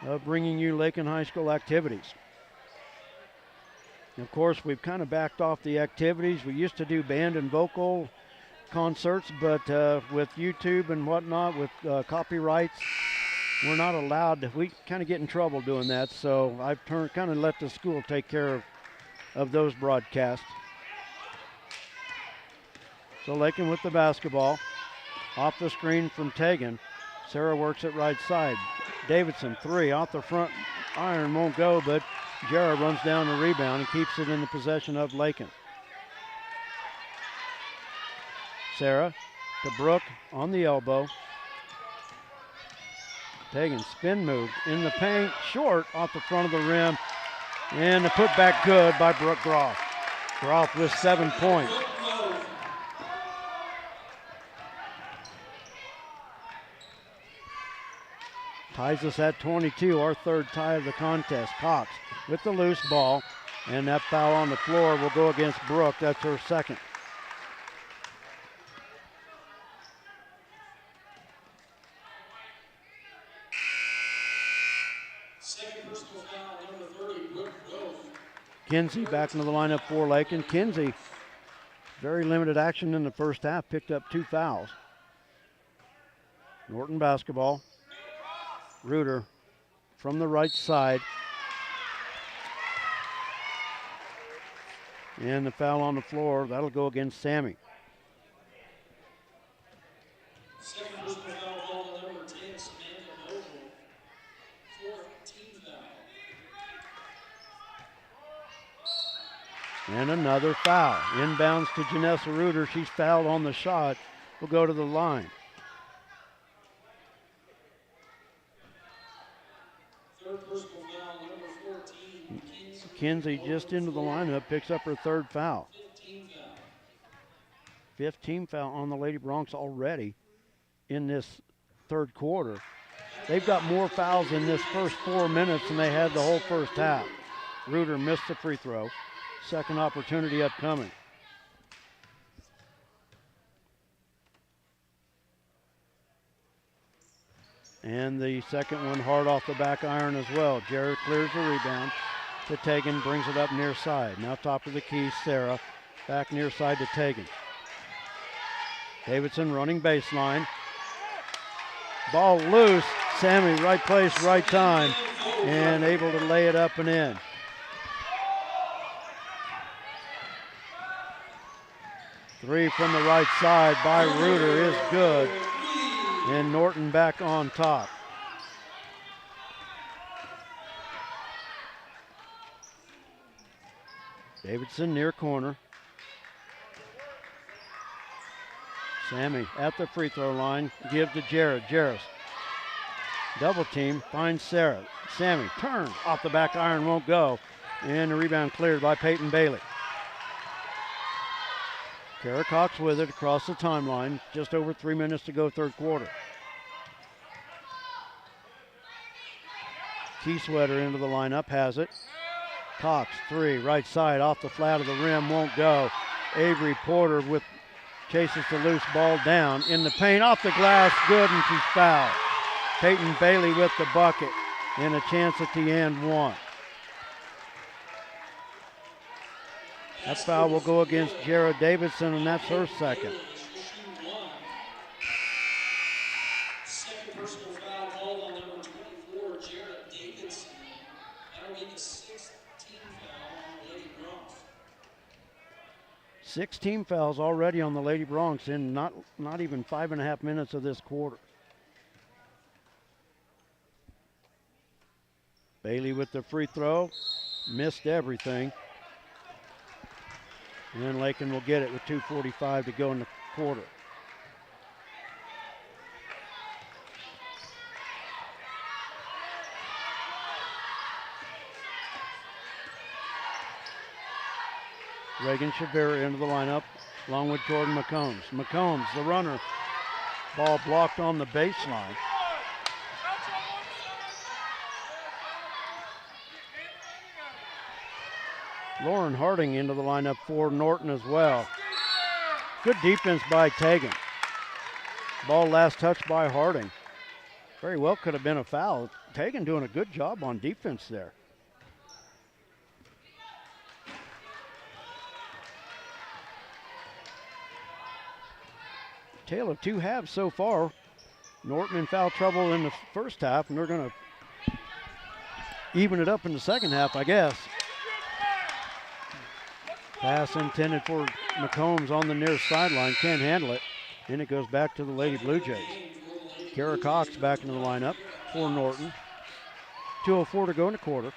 S1: of bringing you Lakin High School activities. And of course, we've kind of backed off the activities. We used to do band and vocal concerts, but with YouTube and whatnot, with copyrights, we're not allowed to. We kind of get in trouble doing that, so I've kind of let the school take care of those broadcasts. So Lakin with the basketball. Off the screen from Tegan. Sarah works it right side. Davidson, three, off the front iron, won't go, but Jarrah runs down the rebound and keeps it in the possession of Lakin. Sarah to Brooke on the elbow. Tegan spin move in the paint, short off the front of the rim, and the putback good by Brooke Groff. Groff with 7 points. Ties us at 22, our third tie of the contest. Cox with the loose ball, and that foul on the floor will go against Brooke. That's her second. Kinsey back into the lineup for Lakin. Kinsey, very limited action in the first half, picked up 2 fouls. Norton basketball. Reuter from the right side. And the foul on the floor, that'll go against Sammy.
S8: Second personal foul called on number 10, Samantha Vogel. Fourth team foul.
S1: And another foul. Inbounds to Janessa Reuter. She's fouled on the shot. Will go to the line.
S8: Third personal foul, number 14,
S1: Kinsey just into the lineup, picks up her third foul. 15 foul on the Lady Bronx already in this third quarter. They've got more fouls in this first 4 minutes than they had the whole first half. Reuter missed the free throw. Second opportunity upcoming. And the second one hard off the back iron as well. Jarrett clears the rebound. to Tegan, brings it up near side. Now top of the key, Sarah. Back near side to Tegan. Davidson running baseline. Ball loose. Sammy, right place, right time, and able to lay it up and in. Three from the right side by Reuter is good, and Norton back on top. Davidson near corner. Sammy at the free throw line, give to Jared. Jarris, double team, finds Sarah. Sammy turns off the back iron, won't go, and the rebound cleared by Peyton Bailey. Kara Cox with it across the timeline, just over 3 minutes to go, third quarter. Keysweater into the lineup, has it. Cox, three, right side, off the flat of the rim, won't go. Avery Porter chases the loose ball down in the paint, off the glass, good, and she's fouled. Peyton Bailey with the bucket, and a chance at the end one. That foul will go against Jared Davidson, and that's her second.
S8: Second personal foul called on number 24, Jared Davidson. That'll be the 16th foul on the Lady Bronx.
S1: 16 fouls already on the Lady Bronx in not even 5.5 minutes of this quarter. Bailey with the free throw, missed everything. And then Lakin will get it with 2:45 to go in the quarter. Reagan Shavira into the lineup along with Jordan McCombs. McCombs, the runner, ball blocked on the baseline. Lauren Harding into the lineup for Norton as well. Good defense by Tegan. Ball last touched by Harding. Very well could have been a foul. Tegan doing a good job on defense there. Tale of two halves so far. Norton in foul trouble in the first half, and they're going to even it up in the second half, I guess. Pass intended for McCombs on the near sideline. Can't handle it. And it goes back to the Lady Blue Jays. Kara Cox back into the lineup for Norton. 2:04 to go in the quarter.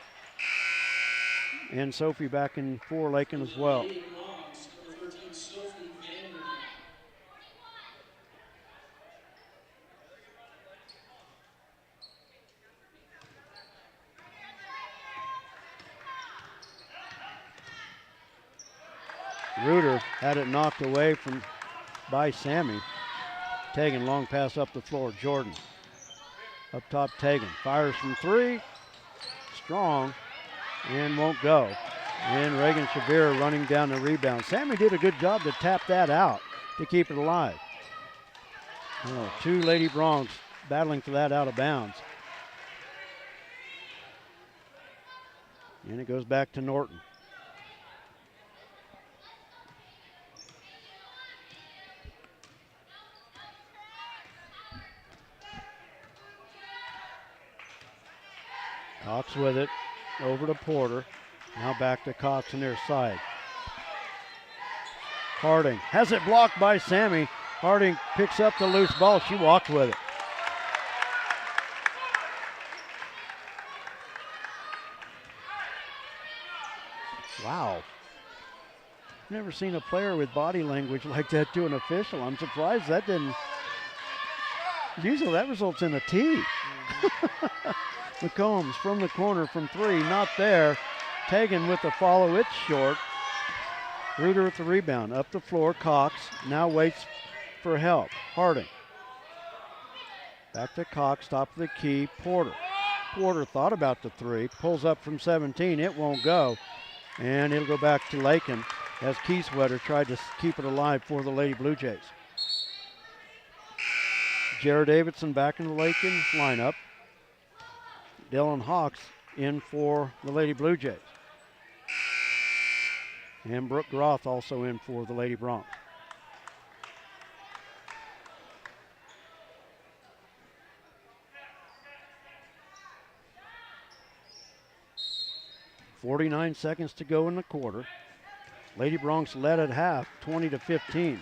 S1: And Sophie back in for Lakin as well. Reuter had it knocked away by Sammy. Tegan, long pass up the floor. Jordan up top. Tegan fires from three. Strong and won't go. And Reagan Shavira running down the rebound. Sammy did a good job to tap that out to keep it alive. Two Lady Bronx battling for that out of bounds. And it goes back to Norton. Cox with it, over to Porter. Now back to Cox on their side. Harding has it blocked by Sammy. Harding picks up the loose ball. She walked with it. Wow. Never seen a player with body language like that to an official. I'm surprised that didn't. Usually that results in a tee. McCombs from the corner from three, not there. Tegan with the follow, it's short. Reuter with the rebound, up the floor. Cox now waits for help. Harding. Back to Cox, top of the key. Porter. Porter thought about the three, pulls up from 17, it won't go. And it'll go back to Lakin as Keysweater tried to keep it alive for the Lady Blue Jays. Jared Davidson back in the Lakin lineup. Dylan Hawks in for the Lady Blue Jays. And Brooke Groth also in for the Lady Broncs. .49 seconds to go in the quarter. Lady Broncs led at half, 20-15.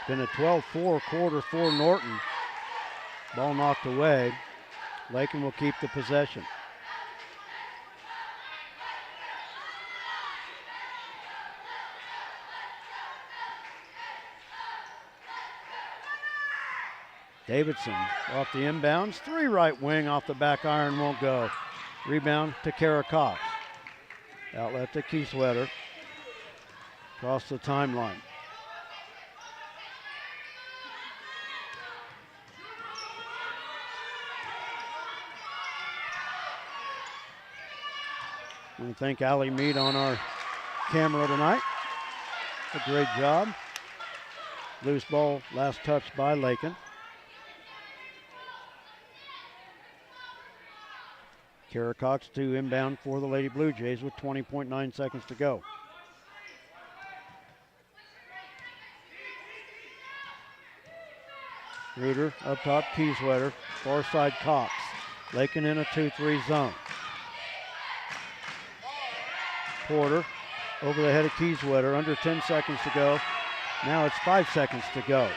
S1: Been a 12-4 quarter for Norton. Ball knocked away. Lakin will keep the possession. Davidson off the inbounds. 3 right wing off the back iron, won't go. Rebound to Kara Cox. Outlet to Kieswetter. Across the timeline. I want to thank Allie Mead on our camera tonight. A great job. Loose ball, last touch by Lakin. Kara Cox to inbound for the Lady Blue Jays with 20.9 seconds to go. Reuter up top, Kieswetter, far side Cox. Lakin in a 2-3 zone. Porter over the head of Kieswetter, under 10 seconds to go. Now it's 5 seconds to go.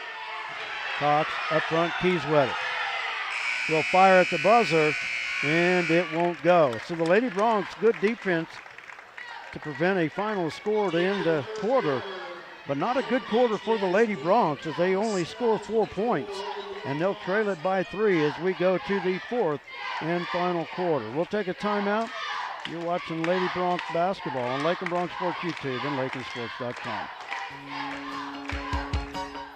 S1: Cox up front, Kieswetter will fire at the buzzer, and it won't go. So the Lady Broncs, good defense to prevent a final score to end the quarter, but not a good quarter for the Lady Broncs as they only score 4 points, and they'll trail it by 3 as we go to the 4th and final quarter. We'll take a timeout. You're watching Lady Broncs basketball on Lakin Broncs Sports YouTube and LakinSports.com.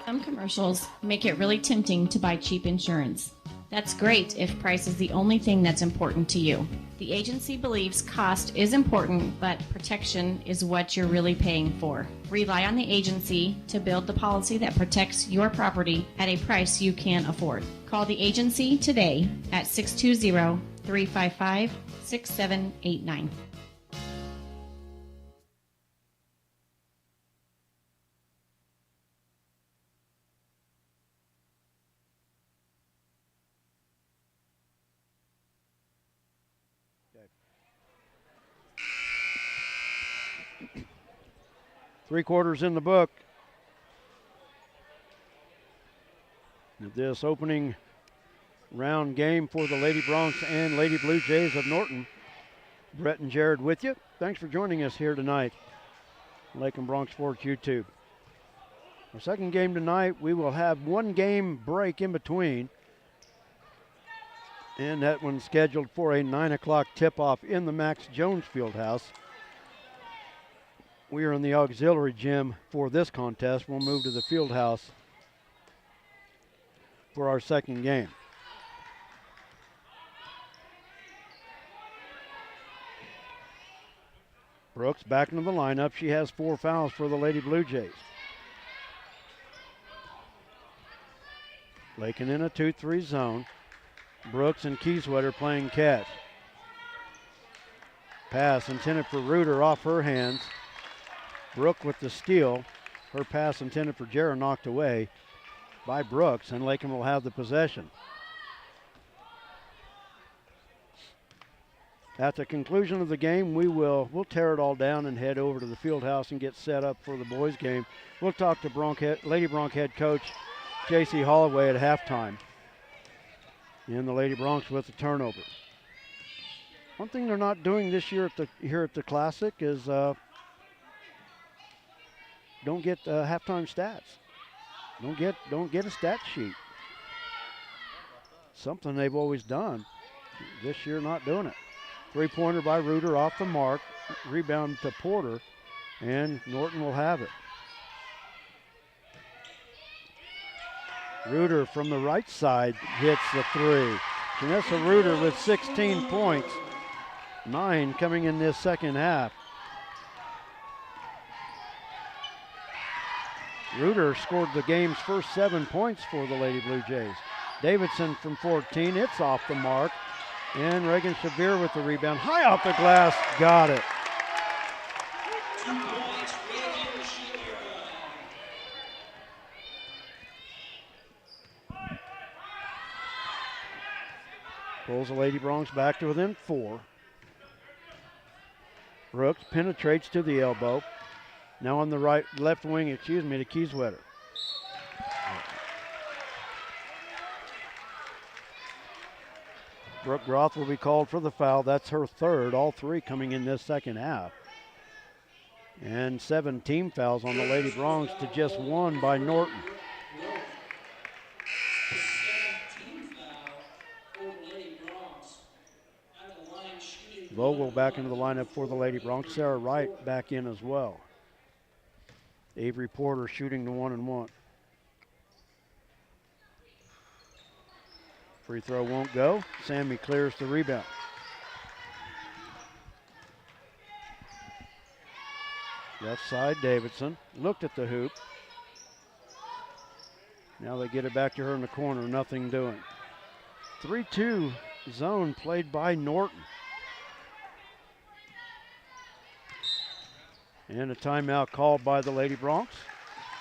S9: Some commercials make it really tempting to buy cheap insurance. That's great if price is the only thing that's important to you. The agency believes cost is important, but protection is what you're really paying for. Rely on the agency to build the policy that protects your property at a price you can afford. Call the agency today at 620-355-6789.
S1: Three quarters in the book. This opening round game for the Lady Broncs and Lady Blue Jays of Norton. Brett and Jared with you. Thanks for joining us here tonight. Lakin Broncs Sports YouTube. Our second game tonight, we will have one game break in between. And that one's scheduled for a 9 o'clock tip-off in the Max Jones Fieldhouse. We are in the auxiliary gym for this contest. We'll move to the field house for our second game. Brooks back into the lineup. She has 4 fouls for the Lady Blue Jays. Lakin in a 2-3 zone. Brooks and Kieswetter playing catch. Pass intended for Reuter off her hands. Brooke with the steal. Her pass intended for Jarrah knocked away by Brooks, and Lakin will have the possession. At the conclusion of the game, we'll tear it all down and head over to the field house and get set up for the boys' game. We'll talk to Lady Bronc head coach J.C. Holloway at halftime. And the Lady Broncs with the turnover. One thing they're not doing this year here at the Classic is don't get halftime stats. Don't get a stat sheet. Something they've always done. This year, not doing it. Three-pointer by Reuter off the mark. Rebound to Porter, and Norton will have it. Reuter from the right side hits the 3. Janessa Reuter with 16 points. 9 coming in this second half. Reuter scored the game's first 7 points for the Lady Blue Jays. Davidson from 14, it's off the mark. And Reagan Shabir with the rebound. High off the glass, got it. Pulls the Lady Bronx back to within 4. Brooks penetrates to the elbow. Now on the left wing, to Kieswetter. Brooke Groth will be called for the foul. That's her third, all 3 coming in this second half. And 7 team fouls on the Lady Bronx to just 1 by Norton. Vogel back into the lineup for the Lady Bronx. Sarah Wright back in as well. Avery Porter shooting the 1-and-1. Free throw won't go. Sammy clears the rebound. Left side, Davidson looked at the hoop. Now they get it back to her in the corner, nothing doing. 3-2 zone played by Norton. And a timeout called by the Lady Bronx.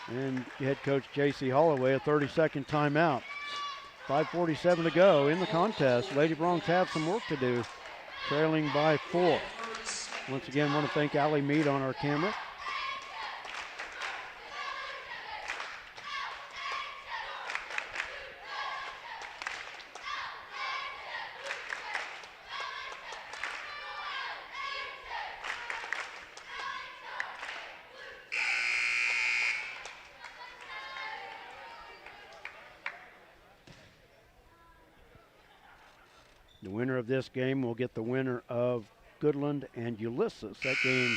S1: And head coach J.C. Holloway, a 30-second timeout. 5:47 to go in the contest. Lady Bronx have some work to do, trailing by 4. Once again, want to thank Allie Mead on our camera. The winner of this game will get the winner of Goodland and Ulysses. That game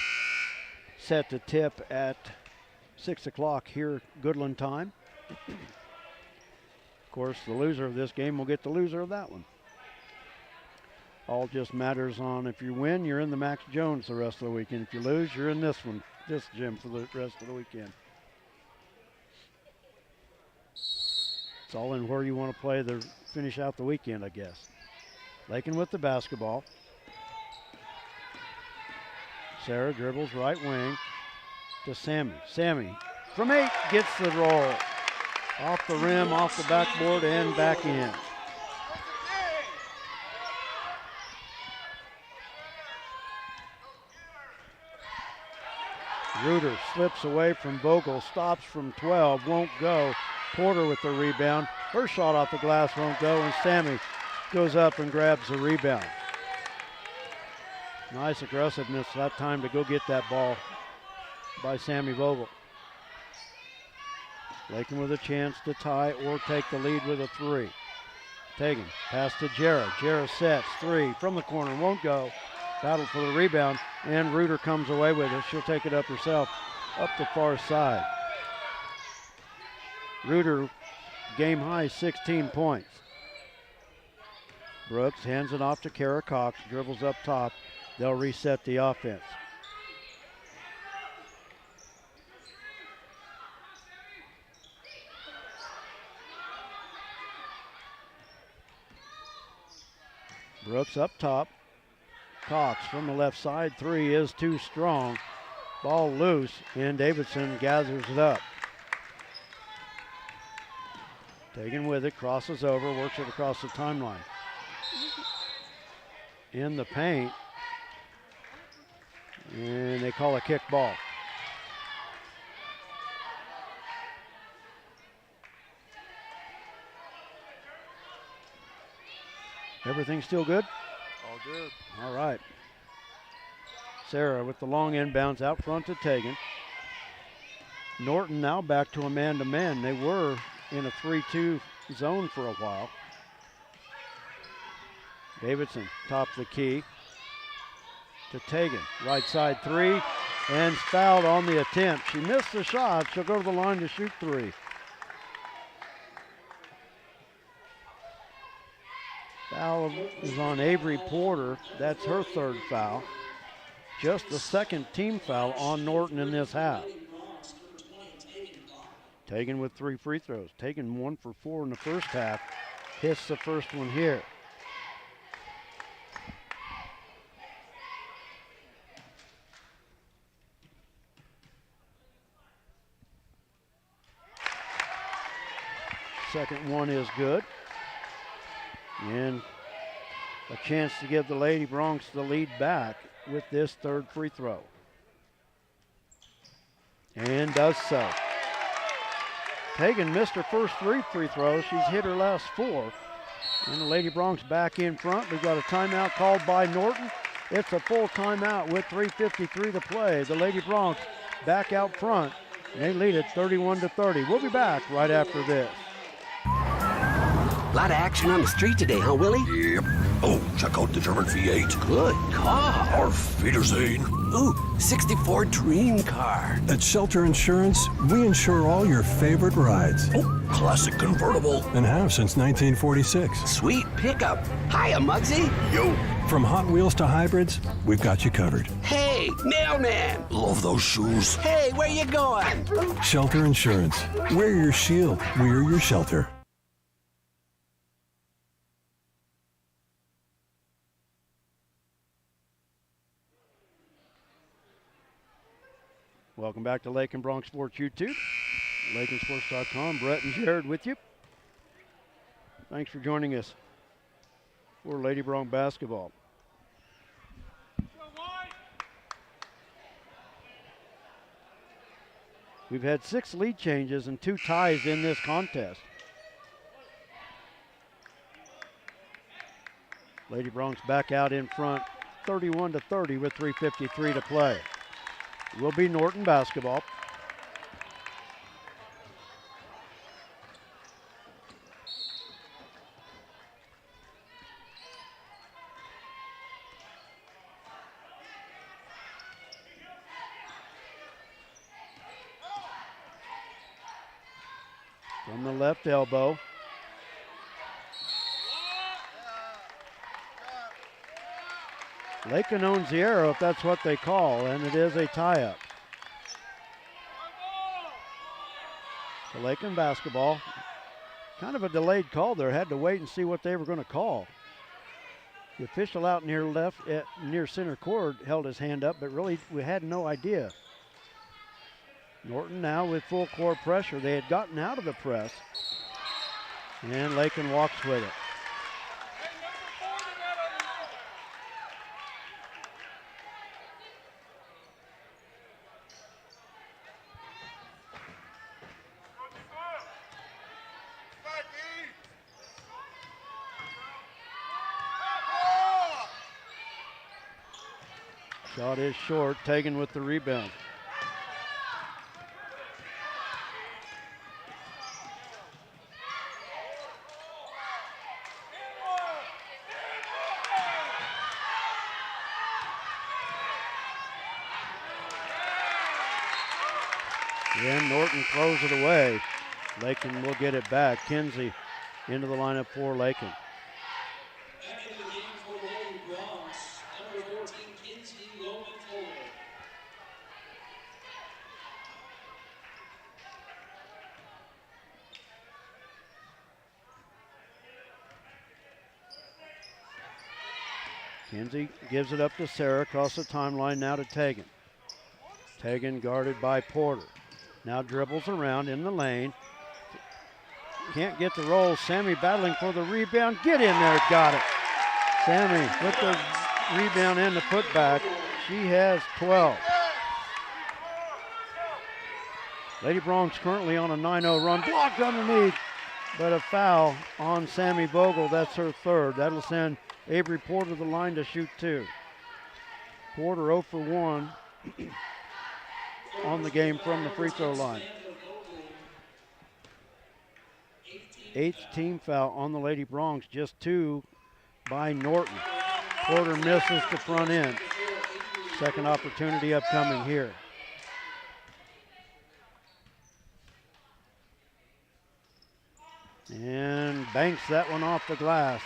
S1: set to tip at 6 o'clock here, Goodland time. Of course, the loser of this game will get the loser of that one. All just matters on if you win, you're in the Max Jones the rest of the weekend. If you lose, you're in this one, this gym for the rest of the weekend. It's all in where you want to play to finish out the weekend, I guess. Lakin with the basketball. Sarah dribbles right wing to Sammy. Sammy from 8 gets the roll. Off the rim, off the backboard, and back in. Reuter slips away from Vogel, stops from 12, won't go. Porter with the rebound. Her shot off the glass won't go, and Sammy goes up and grabs the rebound. Nice aggressiveness that time to go get that ball by Sammy Vogel. Lakin with a chance to tie or take the lead with a 3. Tegan, pass to Jarrah. Jarrah sets, 3 from the corner, won't go. Battle for the rebound, and Reuter comes away with it. She'll take it up herself, up the far side. Reuter, game high 16 points. Brooks hands it off to Kara Cox, dribbles up top. They'll reset the offense. Brooks up top. Cox from the left side, 3 is too strong. Ball loose, and Davidson gathers it up. Taken with it, crosses over, works it across the timeline. In the paint, and they call a kick ball. Everything still good?
S2: All good.
S1: All right. Sarah with the long inbounds out front to Tegan. Norton now back to a man-to-man. They were in a 3-2 zone for a while. Davidson, top of the key to Tegan. Right side 3, and fouled on the attempt. She missed the shot. She'll go to the line to shoot 3. Foul is on Avery Porter. That's her 3rd foul. Just the 2nd team foul on Norton in this half. Tegan with 3 free throws. Tegan 1 for 4 in the first half. Hits the first one here. Second one is good. And a chance to give the Lady Bronx the lead back with this third free throw. And does so. Tegan missed her first 3 free throws. She's hit her last 4. And the Lady Bronx back in front. We've got a timeout called by Norton. It's a full timeout with 3:53 to play. The Lady Bronx back out front. And they lead it 31-30. We'll be back right after this.
S10: A lot of action on the street today, huh, Willie?
S11: Yep. Oh, check out the German V8.
S10: Good car.
S11: Auf Wiedersehen.
S10: Ooh, 64 dream car.
S12: At Shelter Insurance, we insure all your favorite rides.
S11: Oh, classic convertible.
S12: And have since 1946.
S10: Sweet pickup. Hiya, Muggsy.
S11: Yo.
S12: From Hot Wheels to hybrids, we've got you covered.
S10: Hey, mailman.
S11: Love those shoes.
S10: Hey, where you going?
S12: Shelter Insurance. We're your shield. We're your shelter.
S1: Welcome back to Lakin Bronx Sports YouTube. LakinSports.com. Brett and Jared with you. Thanks for joining us for Lady Bronx basketball. We've had 6 lead changes and 2 ties in this contest. Lady Bronx back out in front, 31-30 with 3:53 to play. It will be Norton basketball. From the left elbow. Lakin owns the arrow if that's what they call, and it is a tie-up. So Lakin basketball. Kind of a delayed call there. Had to wait and see what they were going to call. The official out near left, near center court held his hand up, but really we had no idea. Norton now with full court pressure. They had gotten out of the press, and Lakin walks with it. Shot is short, Tegan with the rebound. And Norton throws it away. Lakin will get it back. Kinsey into the lineup for Lakin.
S8: Back into the game for the Lady Bronx, number 14, Kinsey Loman Fuller.
S1: Kinsey gives it up to Sarah across the timeline now to Tegan. Tegan guarded by Porter. Now dribbles around in the lane. Can't get the roll. Sammy battling for the rebound. Get in there, got it. Sammy with the rebound and the putback. She has 12. Lady Bronx currently on a 9-0 run. Blocked underneath, but a foul on Sammy Vogel. That's her third. That'll send Avery Porter to the line to shoot 2. Porter 0 for 1 on the game from the free throw line. 8th team foul on the Lady Bronx, just 2 by Norton. Porter misses the front end. Second opportunity upcoming here. And banks that one off the glass.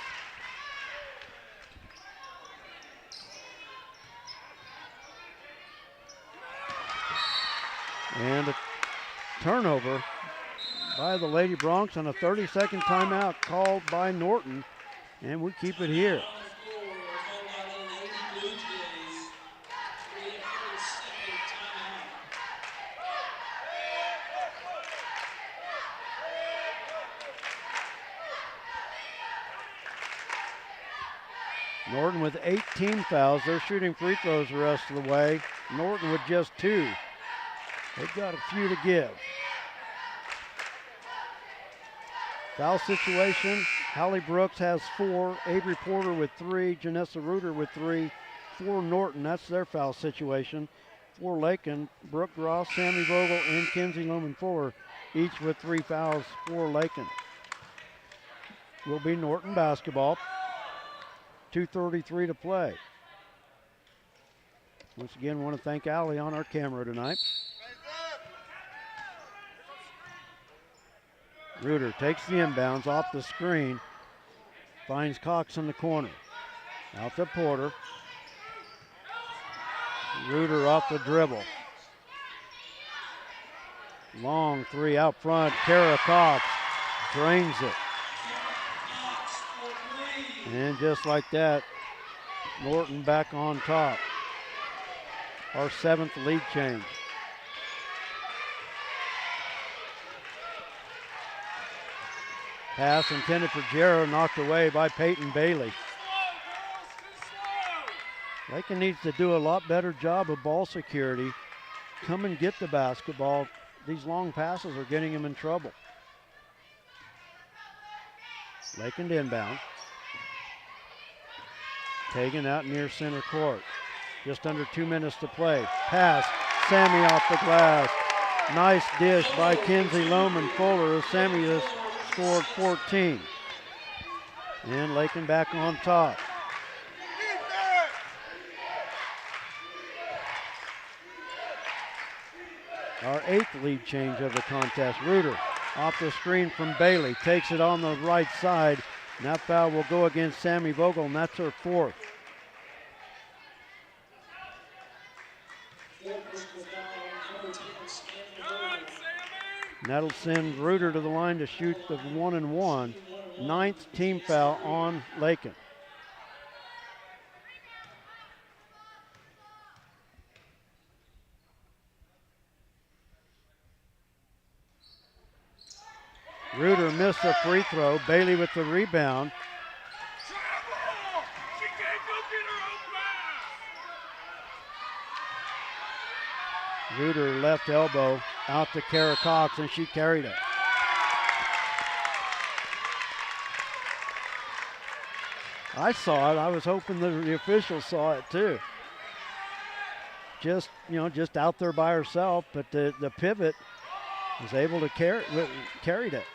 S1: And a turnover by the Lady Bronx on a 30-second timeout called by Norton. And we keep it here. Norton with 18 fouls. They're shooting free throws the rest of the way. Norton with just 2. They've got a few to give. Foul situation. Hallie Brooks has 4. Avery Porter with 3. Janessa Reuter with 3. 4 Norton. That's their foul situation. 4 Lakin. Brooke Gross, Sammy Vogel, and Kenzie Loman Fuller, each with 3 fouls for Lakin. Will be Norton basketball. 2:33 to play. Once again, want to thank Allie on our camera tonight. Reuter takes the inbounds off the screen. Finds Cox in the corner. Out to Porter. Reuter off the dribble. Long 3 out front. Kara Cox drains it. And just like that, Norton back on top. Our 7th lead change. Pass intended for Jarrow, knocked away by Peyton Bailey. Lakin needs to do a lot better job of ball security. Come and get the basketball. These long passes are getting him in trouble. Lakin inbound. Taken out near center court. Just under 2 minutes to play. Pass, Sammy off the glass. Nice dish by Kenzie Loman Fuller as Sammy has scored 14. And Lakin back on top. Our 8th lead change of the contest. Reuter off the screen from Bailey. Takes it on the right side. And that foul will go against Sammy Vogel, and that's her 4th. And that'll send Reuter to the line to shoot the 1-and-1. 9th team foul on Lakin. Reuter missed a free throw. Bailey with the rebound. Reuter left elbow out to Kara Cox, and she carried it. I saw it. I was hoping that the officials saw it too. Just out there by herself, but the pivot was able to carried it.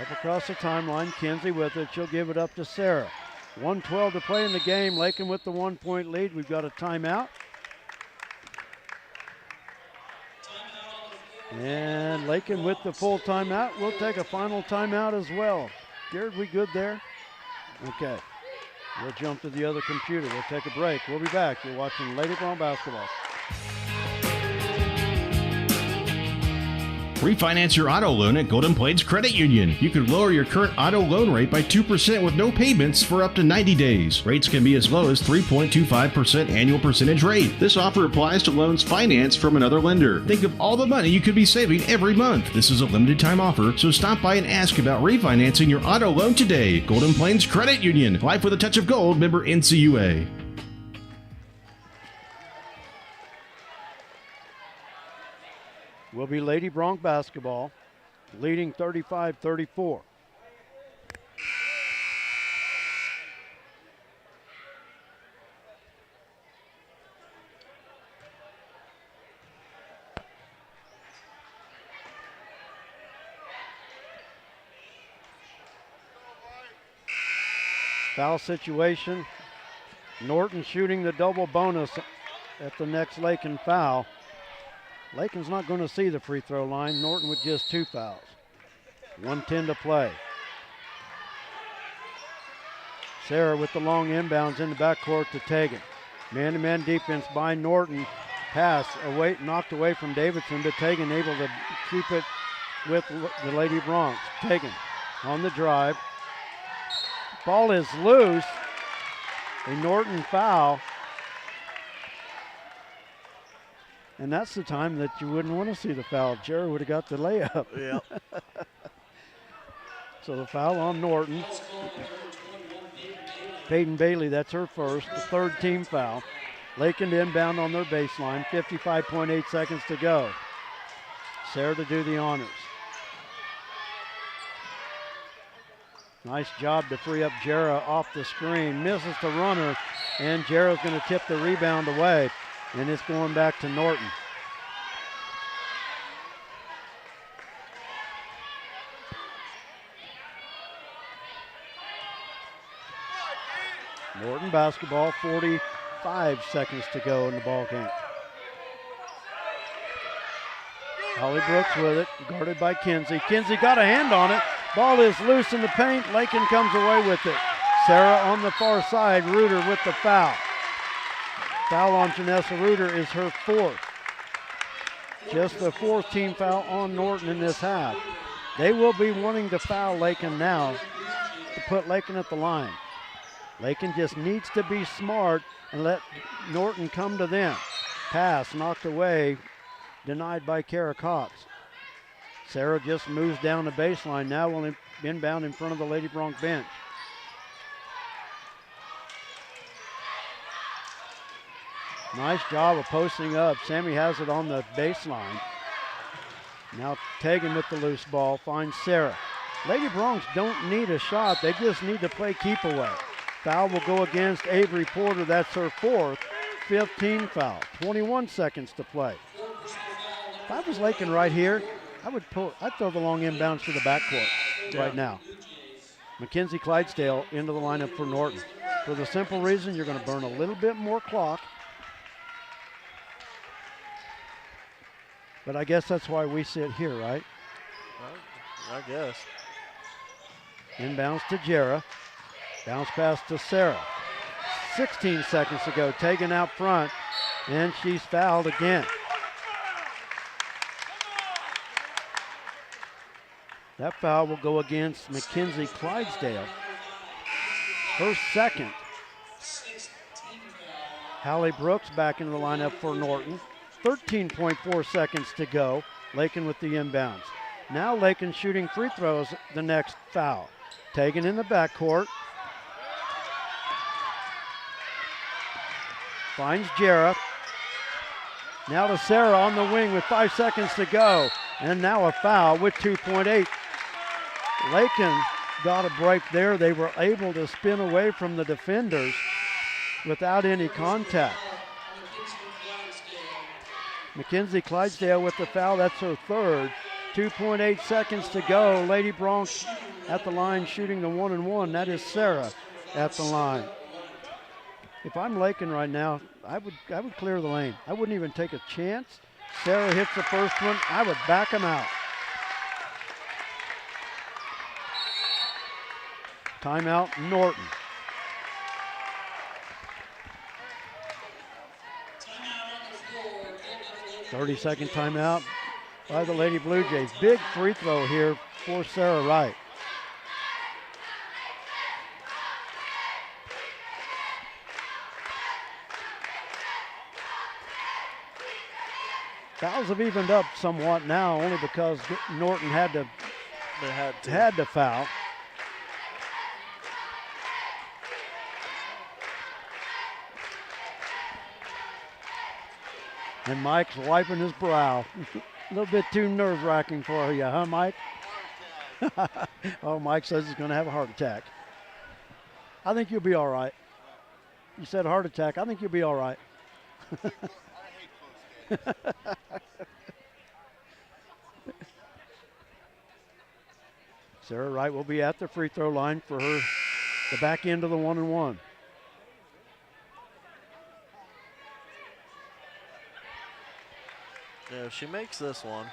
S1: Up across the timeline, Kinsey with it. She'll give it up to Sarah. 1:12 to play in the game. Lakin with the 1-point lead. We've got a timeout. And Lakin with the full timeout. We'll take a final timeout as well. Jared, we good there? Okay. We'll jump to the other computer. We'll take a break. We'll be back. You're watching Lady Brown Basketball.
S4: Refinance your auto loan at Golden Plains Credit Union. You could lower your current auto loan rate by 2% with no payments for up to 90 days. Rates can be as low as 3.25% annual percentage rate. This offer applies to loans financed from another lender. Think of all the money you could be saving every month. This is a limited time offer, so stop by and ask about refinancing your auto loan today. Golden Plains Credit Union. Life with a touch of gold. Member NCUA.
S1: Will be Lady Bronc basketball, leading 35-34. Foul situation. Norton shooting the double bonus at the next Lakin foul. Lakin's not going to see the free throw line. Norton with just 2 fouls. 1:10 to play. Sarah with the long inbounds in the backcourt to Tegan. Man-to-man defense by Norton. Pass away, knocked away from Davidson, but Tegan able to keep it with the Lady Broncs. Tegan on the drive. Ball is loose. A Norton foul. And that's the time that you wouldn't want to see the foul. Jerry would have got the layup.
S2: Yeah.
S1: So the foul on Norton. Peyton Bailey, that's her first, the third team foul. Lakin inbound on their baseline, 55.8 seconds to go. Sarah to do the honors. Nice job to free up Jarrah off the screen. Misses the runner, and Jarrah's going to tip the rebound away, and it's going back to Norton. Norton basketball, 45 seconds to go in the ball game. Holly Brooks with it, guarded by Kinsey. Kinsey got a hand on it. Ball is loose in the paint. Lakin comes away with it. Sarah on the far side. Reuter with the foul. Foul on Janessa Reuter is her fourth. Just the fourth team foul on Norton in this half. They will be wanting to foul Lakin now to put Lakin at the line. Lakin just needs to be smart and let Norton come to them. Pass knocked away, denied by Kara Cox. Sarah just moves down the baseline. Now will inbound in front of the Lady Bronx bench. Nice job of posting up. Sammy has it on the baseline. Now Tegan with the loose ball finds Sarah. Lady Bronx don't need a shot. They just need to play keep away. Foul will go against Avery Porter. That's her fourth, 15 foul. 21 seconds to play. If I was Lakin right here, I'd throw the long inbounds to the backcourt right now. Mackenzie Clydesdale into the lineup for Norton. For the simple reason you're going to burn a little bit more clock. But I guess that's why we sit here, right?
S2: Well, I guess.
S1: Inbounds to Jarrah. Bounce pass to Sarah. 16 seconds to go. Taken out front, and she's fouled again. That foul will go against Mackenzie Clydesdale. Her second. Hallie Brooks back into the lineup for Norton. 13.4 seconds to go. Lakin with the inbounds. Now Lakin shooting free throws, the next foul. Taken in the backcourt. Finds Jarrah. Now to Sarah on the wing with 5 seconds to go. And now a foul with 2.8. Lakin got a break there. They were able to spin away from the defenders without any contact. Mackenzie Clydesdale with the foul. That's her third. 2.8 seconds to go. Lady Bronx at the line shooting the 1-and-1. That is Sarah at the line. If I'm Lakin right now, I would clear the lane. I wouldn't even take a chance. Sarah hits the first one. I would back him out. Timeout, Norton. 30-second timeout by the Lady Blue Jays. Big free throw here for Sarah Wright. Fouls have evened up somewhat now, only because Norton had to foul. And Mike's wiping his brow. A little bit too nerve-wracking for you, huh, Mike? Oh, Mike says he's going to have a heart attack. I think you'll be all right. You said heart attack. I think you'll be all right. Sarah Wright will be at the free throw line for the back end of the 1-and-1.
S2: Yeah, if she makes this one,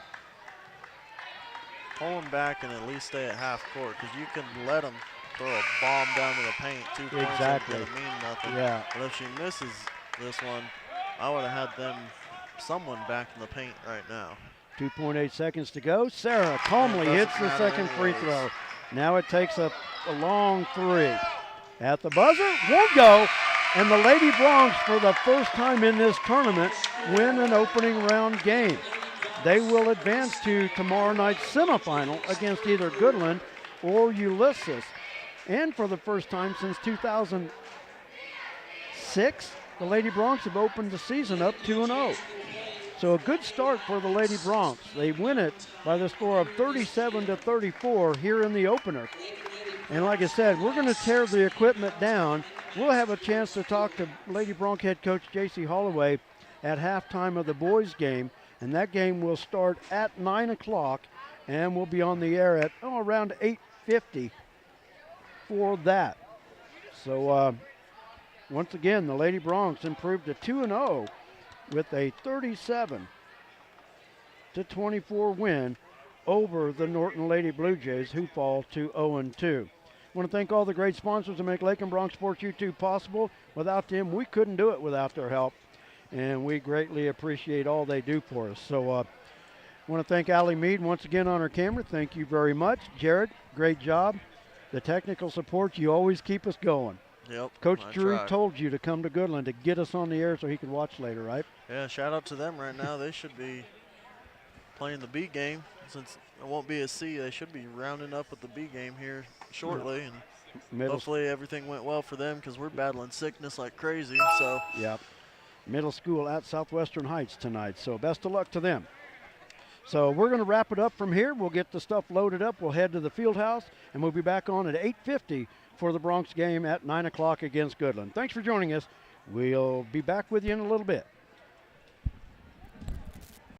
S2: pull them back and at least stay at half court, because you can let them throw a bomb down to the paint. 2 points
S1: exactly.
S2: ain't gonna mean nothing.
S1: Yeah.
S2: But if she misses this one, I would have had someone back in the paint right now.
S1: 2.8 seconds to go. Sarah calmly hits the second free throw. Now it takes a long three. At the buzzer, won't go. And the Lady Bronx, for the first time in this tournament, win an opening round game. They will advance to tomorrow night's semifinal against either Goodland or Ulysses. And for the first time since 2006, the Lady Broncs have opened the season up 2-0. So a good start for the Lady Broncs. They win it by the score of 37-34 here in the opener. And like I said, we're going to tear the equipment down. We'll have a chance to talk to Lady Bronc head coach J.C. Holloway at halftime of the boys game. And that game will start at 9 o'clock and we'll be on the air at around 8:50 for that. So once again, the Lady Broncs improved to 2-0 with a 37-24 win over the Norton Lady Blue Jays, who fall to 0-2. I want to thank all the great sponsors that make Lakin Bronc Sports YouTube possible. Without them, we couldn't do it without their help, and we greatly appreciate all they do for us. So I want to thank Allie Mead once again on her camera. Thank you very much. Jared, great job. The technical support, you always keep us going.
S2: Yep.
S1: Coach Drew told you to come to Goodland to get us on the air so he could watch later, right?
S2: Yeah, shout out to them right now. They should be playing the B game. Since it won't be a C, they should be rounding up with the B game here shortly. And hopefully everything went well for them because we're battling sickness like crazy. So
S1: yep. Middle school at Southwestern Heights tonight. So best of luck to them. So we're going to wrap it up from here. We'll get the stuff loaded up. We'll head to the field house, and we'll be back on at 8:50 for the Broncs game at 9 o'clock against Goodland. Thanks for joining us. We'll be back with you in a little bit.